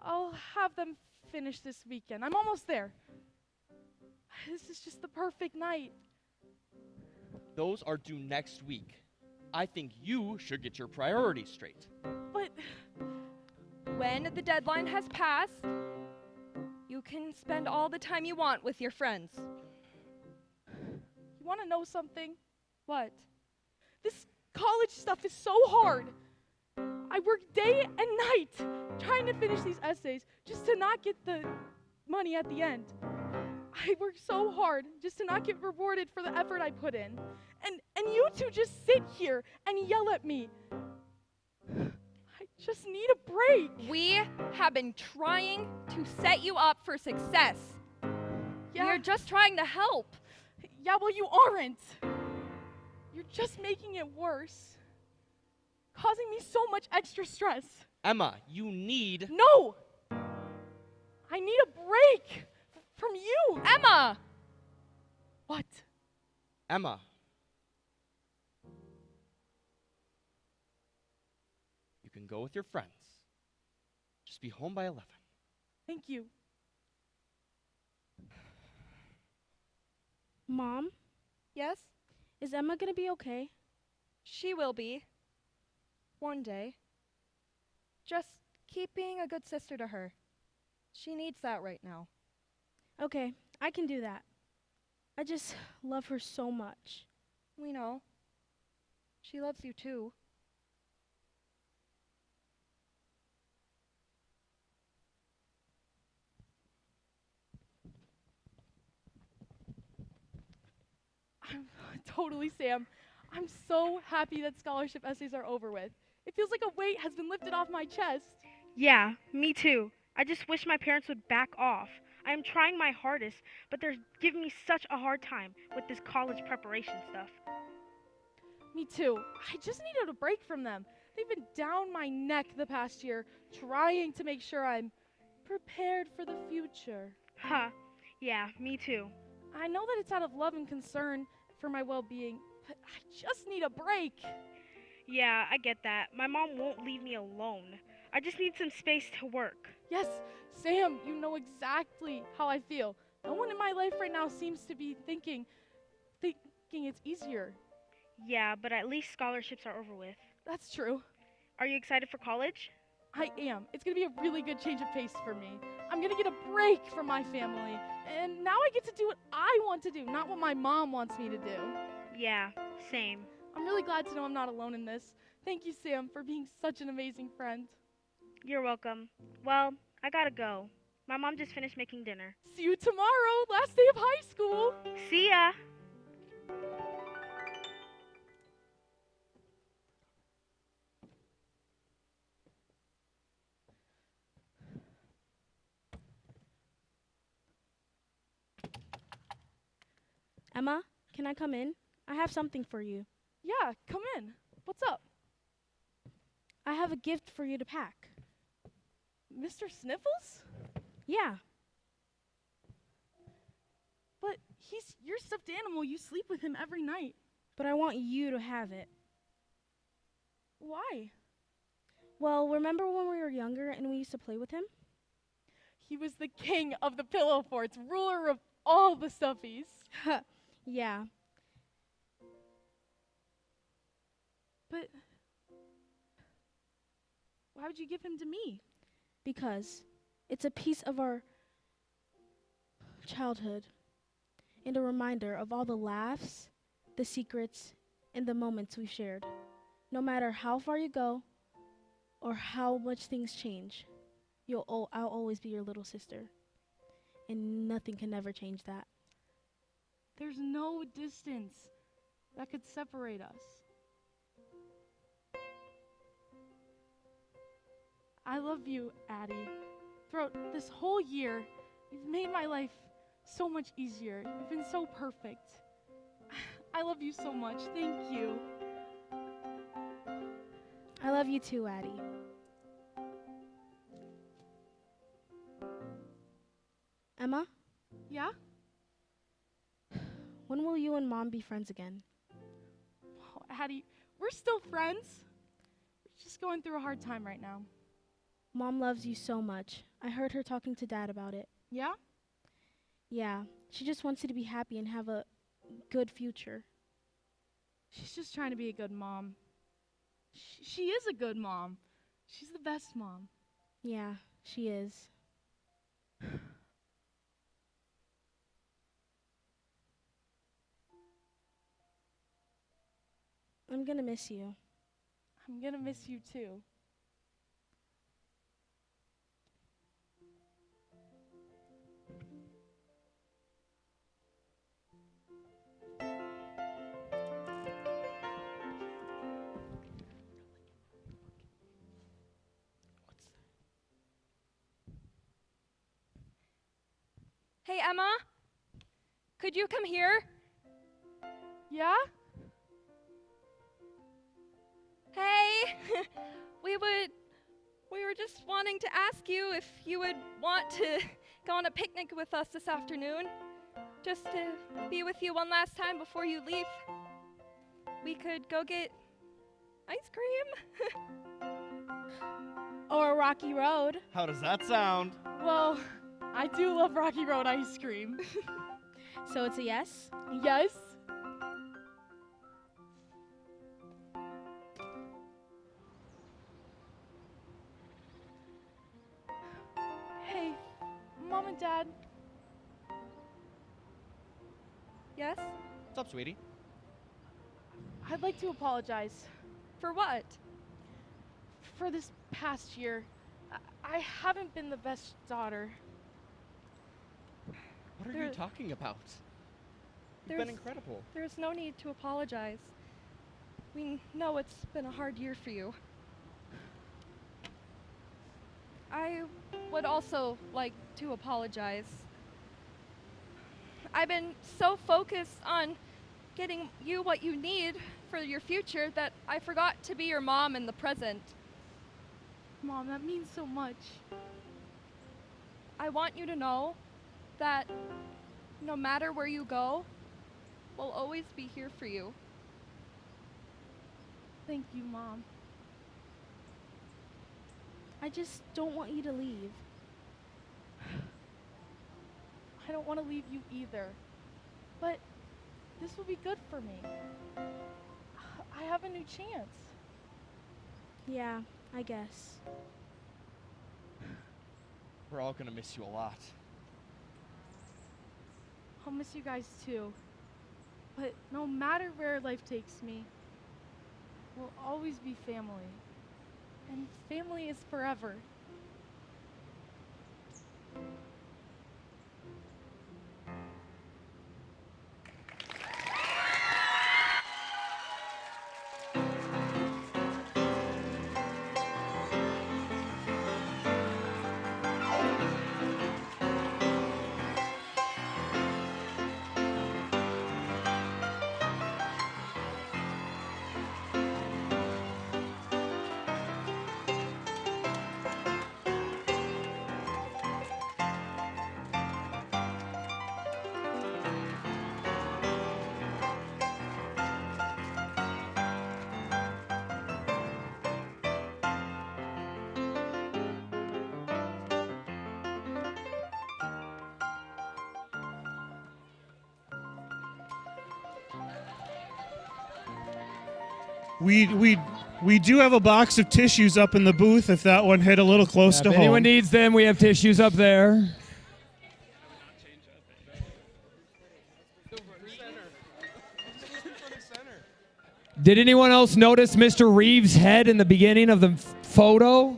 I'll have them finished this weekend. I'm almost there. This is just the perfect night. Those are due next week. I think you should get your priorities straight. But when the deadline has passed, you can spend all the time you want with your friends. you want to know something? What? This college stuff is so hard. I work day and night trying to finish these essays just to not get the money at the end. I work so hard just to not get rewarded for the effort I put in. And you two just sit here and yell at me. I just need a break. We have been trying to set you up for success. Yeah. We're just trying to help. Yeah, well, you aren't. You're just making it worse, causing me so much extra stress. Emma, you need... No! I need a break from you. Emma! What? Emma. You can go with your friends. Just be home by 11. Thank you. Mom? Yes? Is Emma gonna be okay? She will be. One day. Just keep being a good sister to her. She needs that right now. Okay, I can do that. I just love her so much. We know. She loves you too. Totally, Sam. I'm so happy that scholarship essays are over with. It feels like a weight has been lifted off my chest. Yeah, me too. I just wish my parents would back off. I am trying my hardest, but they're giving me such a hard time with this college preparation stuff. Me too. I just needed a break from them. They've been down my neck the past year, trying to make sure I'm prepared for the future. Huh. Yeah, me too. I know that it's out of love and concern for my well-being, but I just need a break. Yeah, I get that. My mom won't leave me alone. I just need some space to work. Yes, Sam, you know exactly how I feel. No one in my life right now seems to be thinking it's easier. Yeah, but at least scholarships are over with. That's true. Are you excited for college? I am. It's going to be a really good change of pace for me. I'm going to get a break from my family. And now I get to do what I want to do, not what my mom wants me to do. Yeah, same. I'm really glad to know I'm not alone in this. Thank you, Sam, for being such an amazing friend. You're welcome. Well, I gotta go. My mom just finished making dinner. See you tomorrow, last day of high school. See ya! Emma, can I come in? I have something for you. Yeah, come in. What's up? I have a gift for you to pack. Mr. Sniffles? Yeah. But he's your stuffed animal. You sleep with him every night. But I want you to have it. Why? Well, remember when we were younger and we used to play with him? He was the king of the pillow forts, ruler of all the stuffies. Yeah. But Why would you give him to me? Because it's a piece of our childhood and a reminder of all the laughs, the secrets, and the moments we've shared. No matter how far you go or how much things change, I'll always be your little sister. And nothing can ever change that. There's no distance that could separate us. I love you, Addie. Throughout this whole year, you've made my life so much easier. You've been so perfect. I love you so much. Thank you. I love you too, Addie. Emma? Yeah? When will you and Mom be friends again? Oh, Addie, we're still friends. We're just going through a hard time right now. Mom loves you so much. I heard her talking to Dad about it. Yeah? Yeah, she just wants you to be happy and have a good future. She's just trying to be a good mom. She is a good mom. She's the best mom. Yeah, she is. I'm gonna miss you. I'm gonna miss you too. Hey, Emma? Could you come here? Yeah? Hey! we were just wanting to ask you if you would want to go on a picnic with us this afternoon. Just to be with you one last time before you leave. We could go get ice cream. Or a Rocky Road. How does that sound? Well, I do love Rocky Road ice cream. So it's a yes? Yes. Hey, Mom and Dad. Yes? What's up, sweetie? I'd like to apologize. For what? For this past year. I haven't been the best daughter. What are you talking about? You've been incredible. There's no need to apologize. We know it's been a hard year for you. I would also like to apologize. I've been so focused on getting you what you need for your future that I forgot to be your mom in the present. Mom, that means so much. I want you to know that no matter where you go, we'll always be here for you. Thank you, Mom. I just don't want you to leave. I don't want to leave you either. But this will be good for me. I have a new chance. Yeah, I guess. We're all gonna miss you a lot. I'll miss you guys too. But no matter where life takes me, we'll always be family. And family is forever. We We do have a box of tissues up in the booth if that one hit a little close to If home. anyone needs them, we have tissues up there. Did anyone else notice Mr. Reeves' head in the beginning of the photo?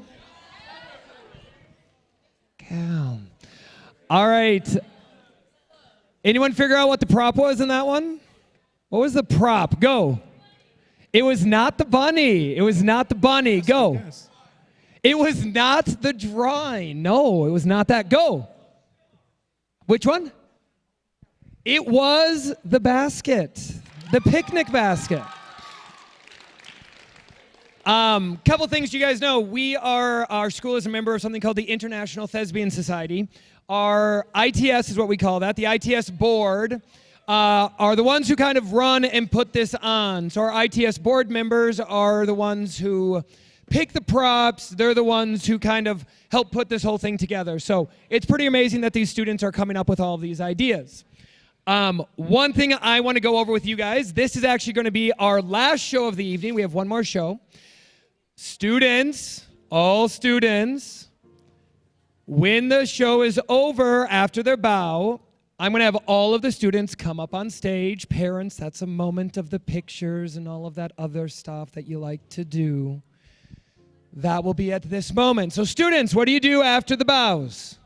Cow. All right. Anyone figure out what the prop was in that one? What was the prop? Go. It was not the bunny. It was not the bunny. Go. It was not the drawing. No, it was not that. Go. Which one? It was the basket, the picnic basket. Couple things you guys know. Our school is a member of something called the International Thespian Society. Our ITS is what we call that. The ITS board are the ones who kind of run and put this on. So our ITS board members are the ones who pick the props. They're the ones who kind of help put this whole thing together. So it's pretty amazing that these students are coming up with all of these ideas. One thing I want to go over with you guys, this is actually going to be our last show of the evening. We have one more show. Students, all students, when the show is over after their bow, I'm going to have all of the students come up on stage. Parents, that's a moment of the pictures and all of that other stuff that you like to do. That will be at this moment. So students, what do you do after the bows?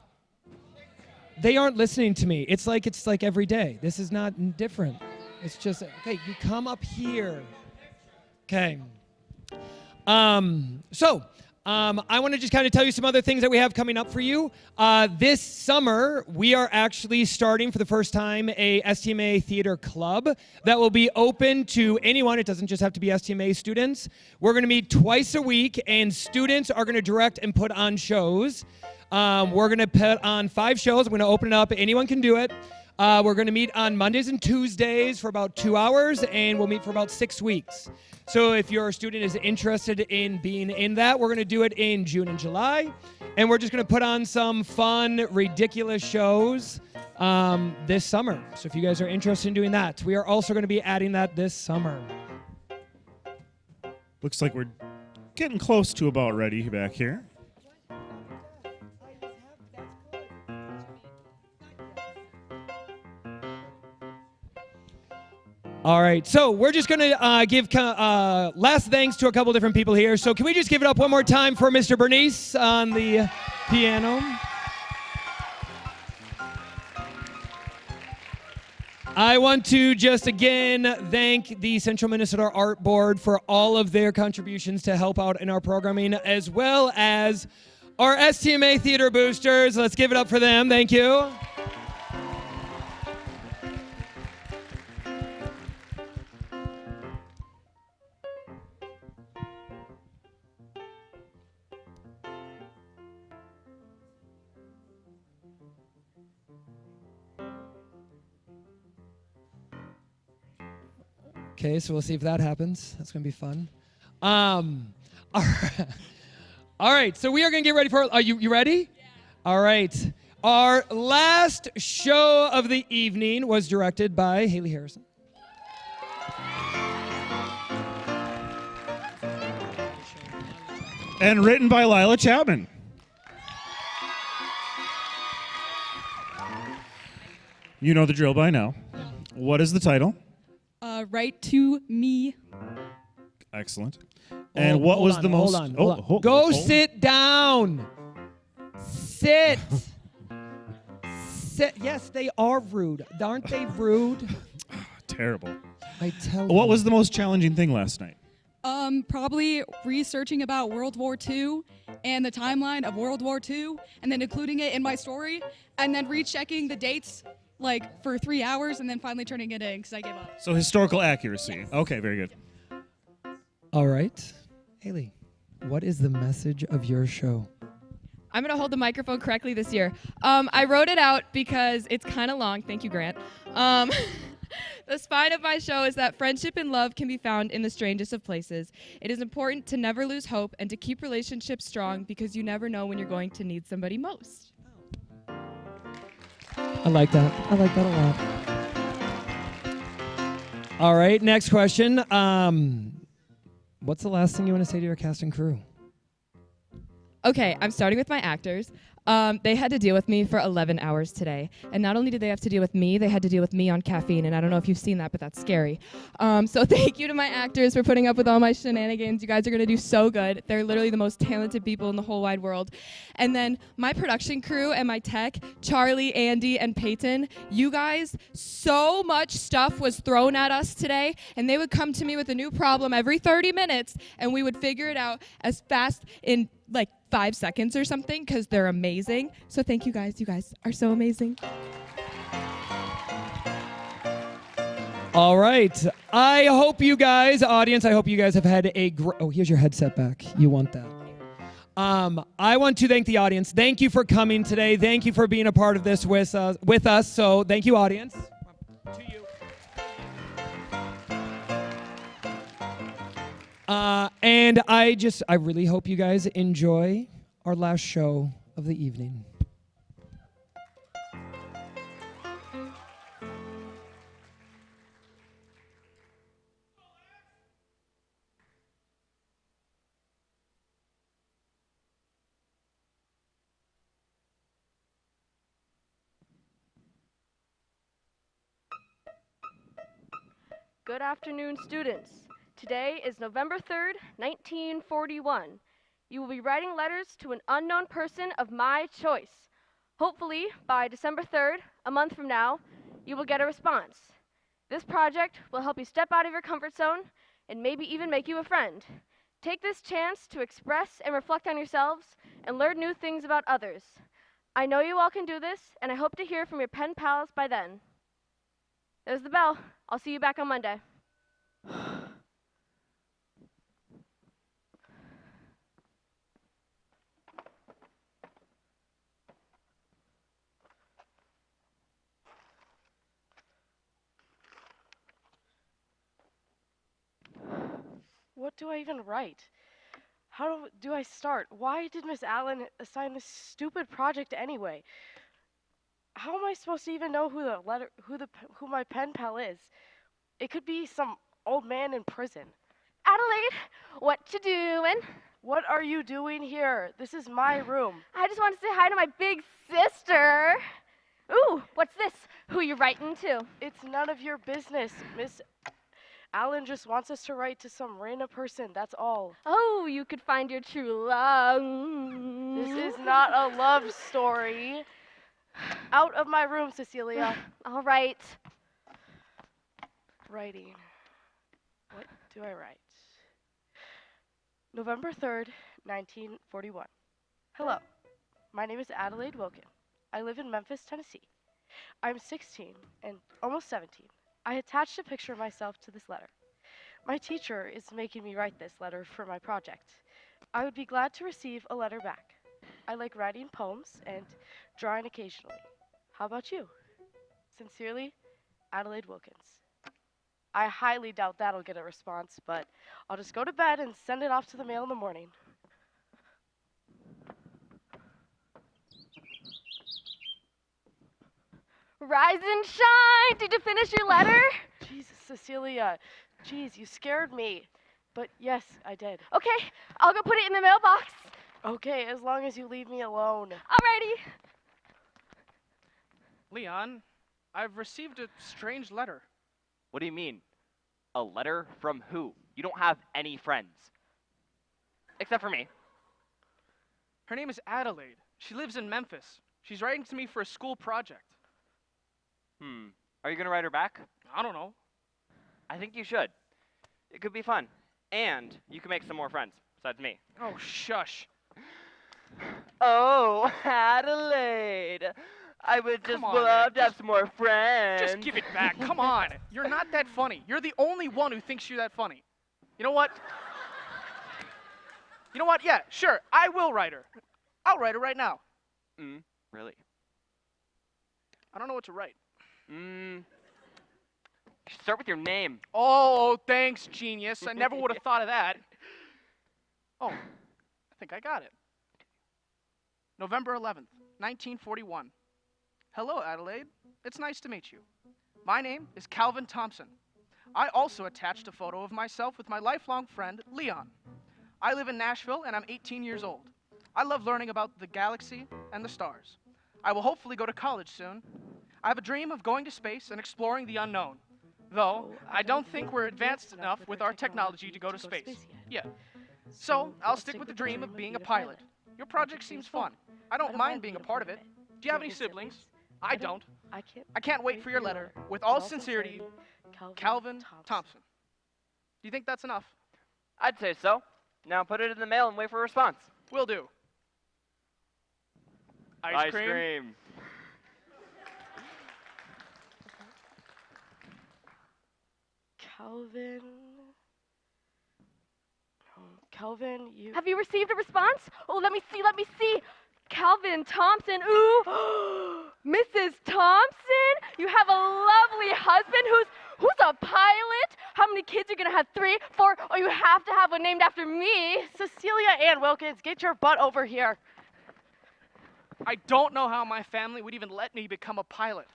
They aren't listening to me. It's like every day. This is not different. It's just, okay, you come up here. Okay. I want to just kind of tell you some other things that we have coming up for you. This summer, we are actually starting for the first time a STMA theater club that will be open to anyone. It doesn't just have to be STMA students. We're going to meet twice a week, and students are going to direct and put on shows. We're going to put on 5 shows. I'm going to open it up. Anyone can do it. We're going to meet on Mondays and Tuesdays for about 2 hours, and we'll meet for about 6 weeks. So if your student is interested in being in that, we're going to do it in June and July. And we're just going to put on some fun, ridiculous shows this summer. So if you guys are interested in doing that, we are also going to be adding that this summer. Looks like we're getting close to about ready back here. All right, so we're just going to give last thanks to a couple different people here. So can we just give it up one more time for Mr. Burniece on the piano? I want to just again thank the Central Minnesota Art Board for all of their contributions to help out in our programming, as well as our STMA Theater Boosters. Let's give it up for them. Thank you. Okay, so we'll see if that happens. That's going to be fun. All right, so we are going to get ready for... Are you ready? Yeah. All right. Our last show of the evening was directed by Haley Harrison. And written by Lila Chapman. You know the drill by now. What is the title? Right to me. Excellent. And what was the most... Hold on. Go sit down. Sit. Sit. Yes, they are rude. Aren't they rude? Terrible. I tell What you. was the most challenging thing last night? Probably researching about World War II and the timeline of World War II, and then including it in my story, and then rechecking the dates like for 3 hours, and then finally turning it in because I gave up. So historical accuracy. Yes. Okay, very good. All right. Haley, what is the message of your show? I'm going to hold the microphone correctly this year. I wrote it out because it's kind of long. Thank you, Grant. The spine of my show is that friendship and love can be found in the strangest of places. It is important to never lose hope and to keep relationships strong because you never know when you're going to need somebody most. I like that. I like that a lot. All right, next question. what's the last thing you want to say to your cast and crew? Okay, I'm starting with my actors. They had to deal with me for 11 hours today. And not only did they have to deal with me, they had to deal with me on caffeine. And I don't know if you've seen that, but that's scary. So thank you to my actors for putting up with all my shenanigans. You guys are going to do so good. They're literally the most talented people in the whole wide world. And then my production crew and my tech, Charlie, Andy, and Peyton, you guys, so much stuff was thrown at us today. And they would come to me with a new problem every 30 minutes, and we would figure it out as fast in like 5 seconds or something, because they're amazing. So thank you guys. You guys are so amazing. All right. I hope you guys, audience, I hope you guys have had a oh, here's your headset back. You want that. I want to thank the audience. Thank you for coming today. Thank you for being a part of this with us. So thank you, audience. To you. And I really hope you guys enjoy our last show of the evening. Good afternoon, students. Today is November 3rd, 1941. You will be writing letters to an unknown person of my choice. Hopefully, by December 3rd, a month from now, you will get a response. This project will help you step out of your comfort zone and maybe even make you a friend. Take this chance to express and reflect on yourselves and learn new things about others. I know you all can do this, and I hope to hear from your pen pals by then. There's the bell. I'll see you back on Monday. What do I even write? How do I start? Why did Miss Allen assign this stupid project anyway? How am I supposed to even know who my pen pal is? It could be some old man in prison. Adelaide, what you doing? What are you doing here? This is my room. I just want to say hi to my big sister. Ooh, what's this? Who you writing to? It's none of your business. Miss Allen just wants us to write to some random person, that's all. Oh, you could find your true love. This is not a love story. Out of my room, Cecilia. All right. Writing. What do I write? November 3rd, 1941. Hello. My name is Adelaide Wilkin. I live in Memphis, Tennessee. I'm 16 and almost 17. I attached a picture of myself to this letter. My teacher is making me write this letter for my project. I would be glad to receive a letter back. I like writing poems and drawing occasionally. How about you? Sincerely, Adelaide Wilkins. I highly doubt that'll get a response, but I'll just go to bed and send it off to the mail in the morning. Rise and shine! Did you finish your letter? Jesus, Cecilia. Jeez, you scared me. But yes, I did. Okay, I'll go put it in the mailbox. Okay, as long as you leave me alone. Alrighty. Leon, I've received a strange letter. What do you mean? A letter from who? You don't have any friends. Except for me. Her name is Adelaide. She lives in Memphis. She's writing to me for a school project. Are you gonna write her back? I don't know. I think you should. It could be fun. And you can make some more friends, besides me. Oh, shush. Oh, Adelaide. I would just love to have some more friends. Just give it back. Come on. You're not that funny. You're the only one who thinks you're that funny. You know what? You know what? Yeah, sure. I will write her. I'll write her right now. Really? I don't know what to write. You should start with your name. Oh, thanks, genius. I never would have thought of that. Oh, I think I got it. November 11th, 1941. Hello, Adelaide. It's nice to meet you. My name is Calvin Thompson. I also attached a photo of myself with my lifelong friend, Leon. I live in Nashville and I'm 18 years old. I love learning about the galaxy and the stars. I will hopefully go to college soon. I have a dream of going to space and exploring the unknown. Though, I don't think we're advanced enough with our technology to go to space yet. So, I'll stick with the dream of being a pilot. Your project seems fun. I don't mind being a part of it. Do you have any siblings? I don't. I can't wait for your letter. With all sincerity, Calvin Thompson. Do you think that's enough? I'd say so. Now put it in the mail and wait for a response. Will do. Ice cream? cream. Calvin, Have you received a response? Oh, let me see. Calvin Thompson, ooh. Mrs. Thompson, you have a lovely husband who's a pilot. How many kids are you gonna have? 3, 4? Or you have to have one named after me. Cecilia Ann Wilkins, get your butt over here. I don't know how my family would even let me become a pilot.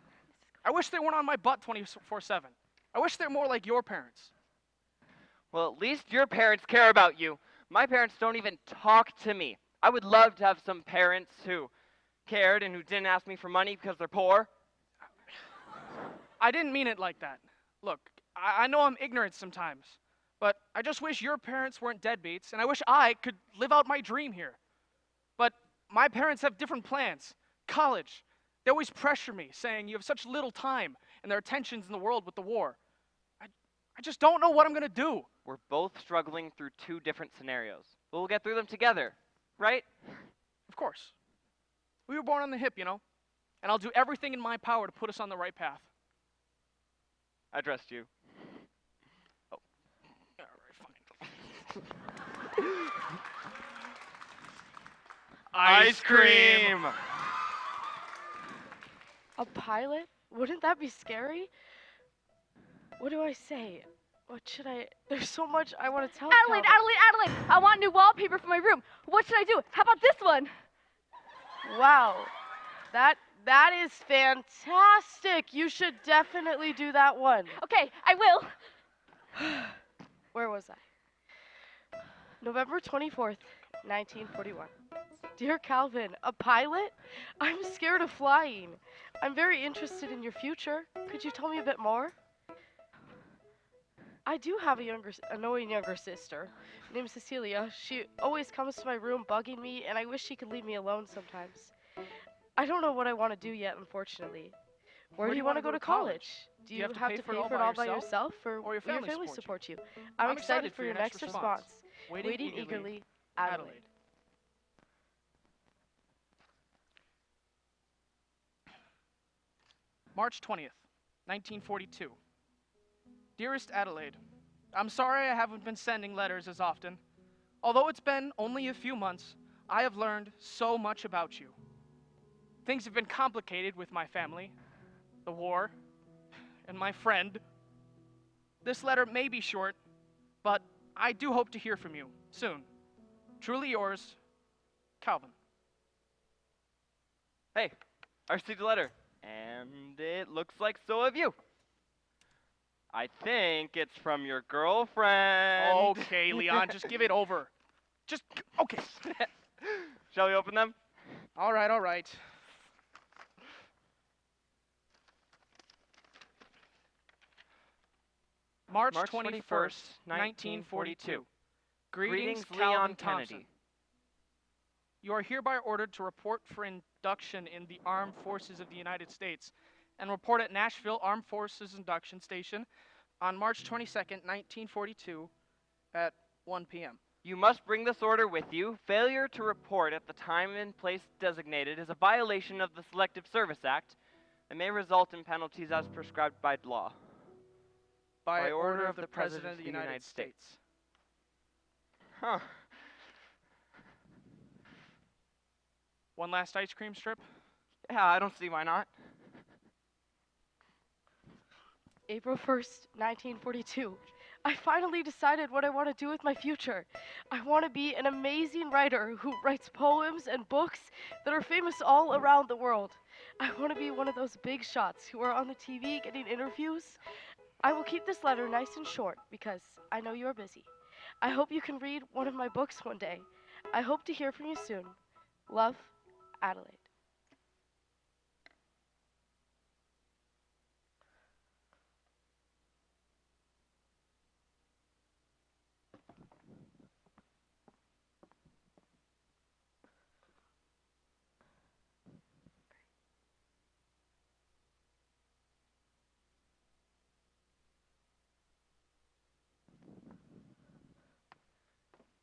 I wish they weren't on my butt 24/7. I wish they're more like your parents. Well, at least your parents care about you. My parents don't even talk to me. I would love to have some parents who cared and who didn't ask me for money because they're poor. I didn't mean it like that. Look, I know I'm ignorant sometimes, but I just wish your parents weren't deadbeats, and I wish I could live out my dream here. But my parents have different plans. College. They always pressure me, saying you have such little time, and there are tensions in the world with the war. I just don't know what I'm gonna do. We're both struggling through 2 different scenarios. But we'll get through them together, right? Of course. We were born on the hip, you know? And I'll do everything in my power to put us on the right path. I trust you. Oh. All right, fine. Ice cream! A pilot? Wouldn't that be scary? What do I say? What should I? There's so much I want to tell Adelaide, I want new wallpaper for my room. What should I do? How about this one? Wow. That is fantastic. You should definitely do that one. Okay, I will. Where was I? November 24th, 1941. Dear Calvin, a pilot? I'm scared of flying. I'm very interested in your future. Could you tell me a bit more? I do have a annoying younger sister named Cecilia. She always comes to my room bugging me, and I wish she could leave me alone sometimes. I don't know what I want to do yet, unfortunately. Where do you want to go to college? Do you have to pay for it all by yourself, or will your family support you? I'm excited for your next response. Waiting eagerly, Adelaide. March 20th, 1942. Dearest Adelaide, I'm sorry I haven't been sending letters as often. Although it's been only a few months, I have learned so much about you. Things have been complicated with my family, the war, and my friend. This letter may be short, but I do hope to hear from you soon. Truly yours, Calvin. Hey, I received a letter, and it looks like so have you. I think it's from your girlfriend. Okay, Leon, just give it over. Okay. Shall we open them? All right. March 21st, 1942. Greetings, Leon Thompson. You are hereby ordered to report for induction in the Armed Forces of the United States and report at Nashville Armed Forces Induction Station on March 22nd, 1942 at 1 p.m. You must bring this order with you. Failure to report at the time and place designated is a violation of the Selective Service Act and may result in penalties as prescribed by law. By order of the President of the United States. Huh. One last ice cream strip? Yeah, I don't see why not. April 1st, 1942. I finally decided what I want to do with my future. I want to be an amazing writer who writes poems and books that are famous all around the world. I want to be one of those big shots who are on the TV getting interviews. I will keep this letter nice and short because I know you are busy. I hope you can read one of my books one day. I hope to hear from you soon. Love, Adelaide.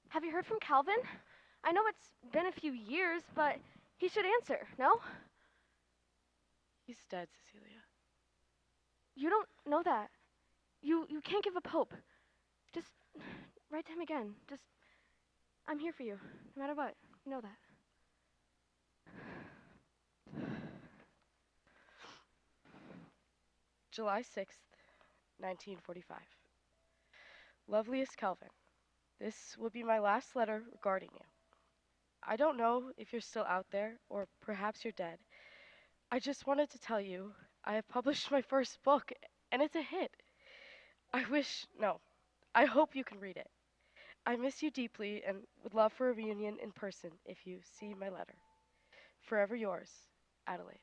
Have you heard from Calvin? I know it's been a few years, but he should answer, no? He's dead, Cecilia. You don't know that. You can't give up hope. Just write to him again. I'm here for you, no matter what. You know that. July 6th, 1945. Loveliest Calvin, this will be my last letter regarding you. I don't know if you're still out there, or perhaps you're dead. I just wanted to tell you I have published my first book, and it's a hit. I hope you can read it. I miss you deeply and would love for a reunion in person if you see my letter. Forever yours, Adelaide.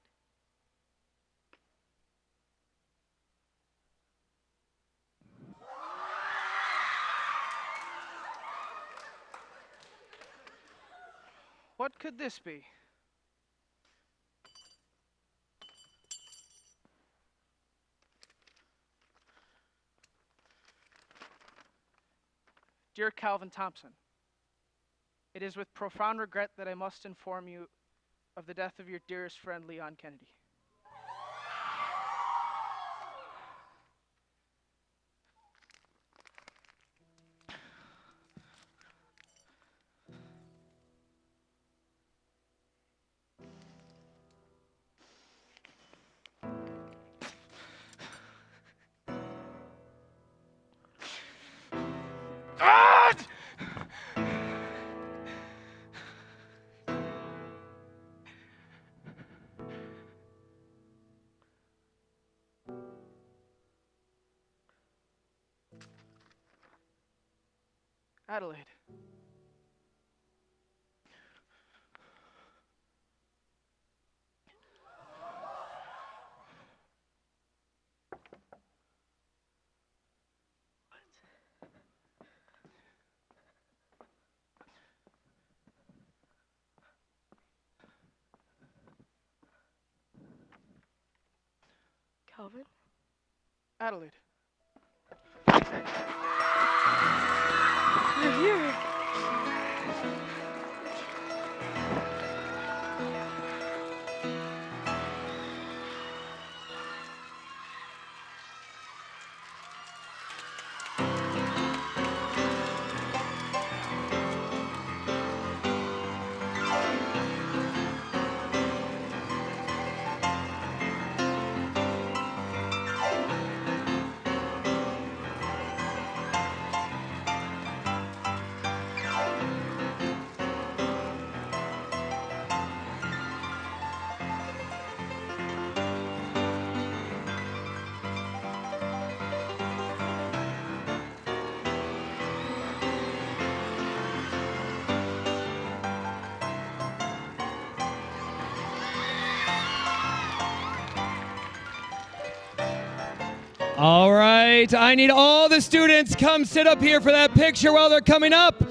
What could this be? Dear Calvin Thompson, it is with profound regret that I must inform you of the death of your dearest friend, Leon Kennedy. Adelaide. Calvin? Adelaide. You're here. All right, I need all the students come sit up here for that picture while they're coming up.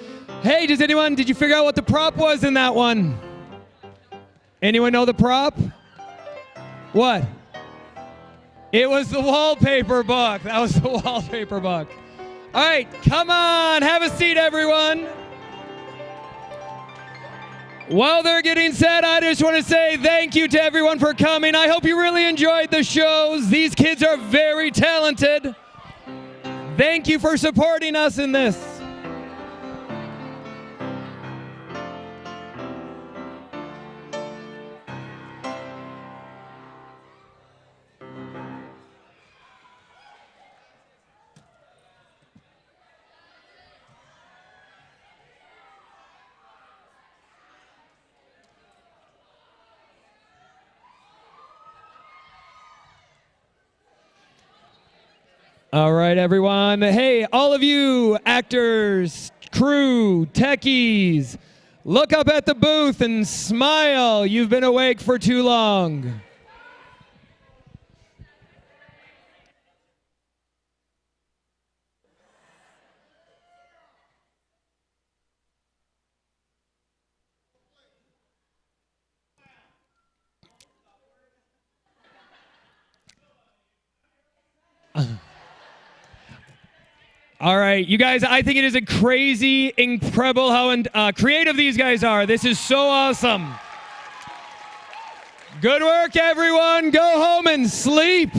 Hey, did you figure out what the prop was in that one? Anyone know the prop? What? It was the wallpaper book. That was the wallpaper book. All right, come on, have a seat, everyone. While they're getting set, I just want to say thank you to everyone for coming. I hope you really enjoyed the shows. These kids are very talented. Thank you for supporting us in this. All right, everyone. Hey, all of you actors, crew, techies, look up at the booth and smile. You've been awake for too long. All right, you guys, I think it is a crazy, incredible how creative these guys are. This is so awesome. Good work, everyone. Go home and sleep.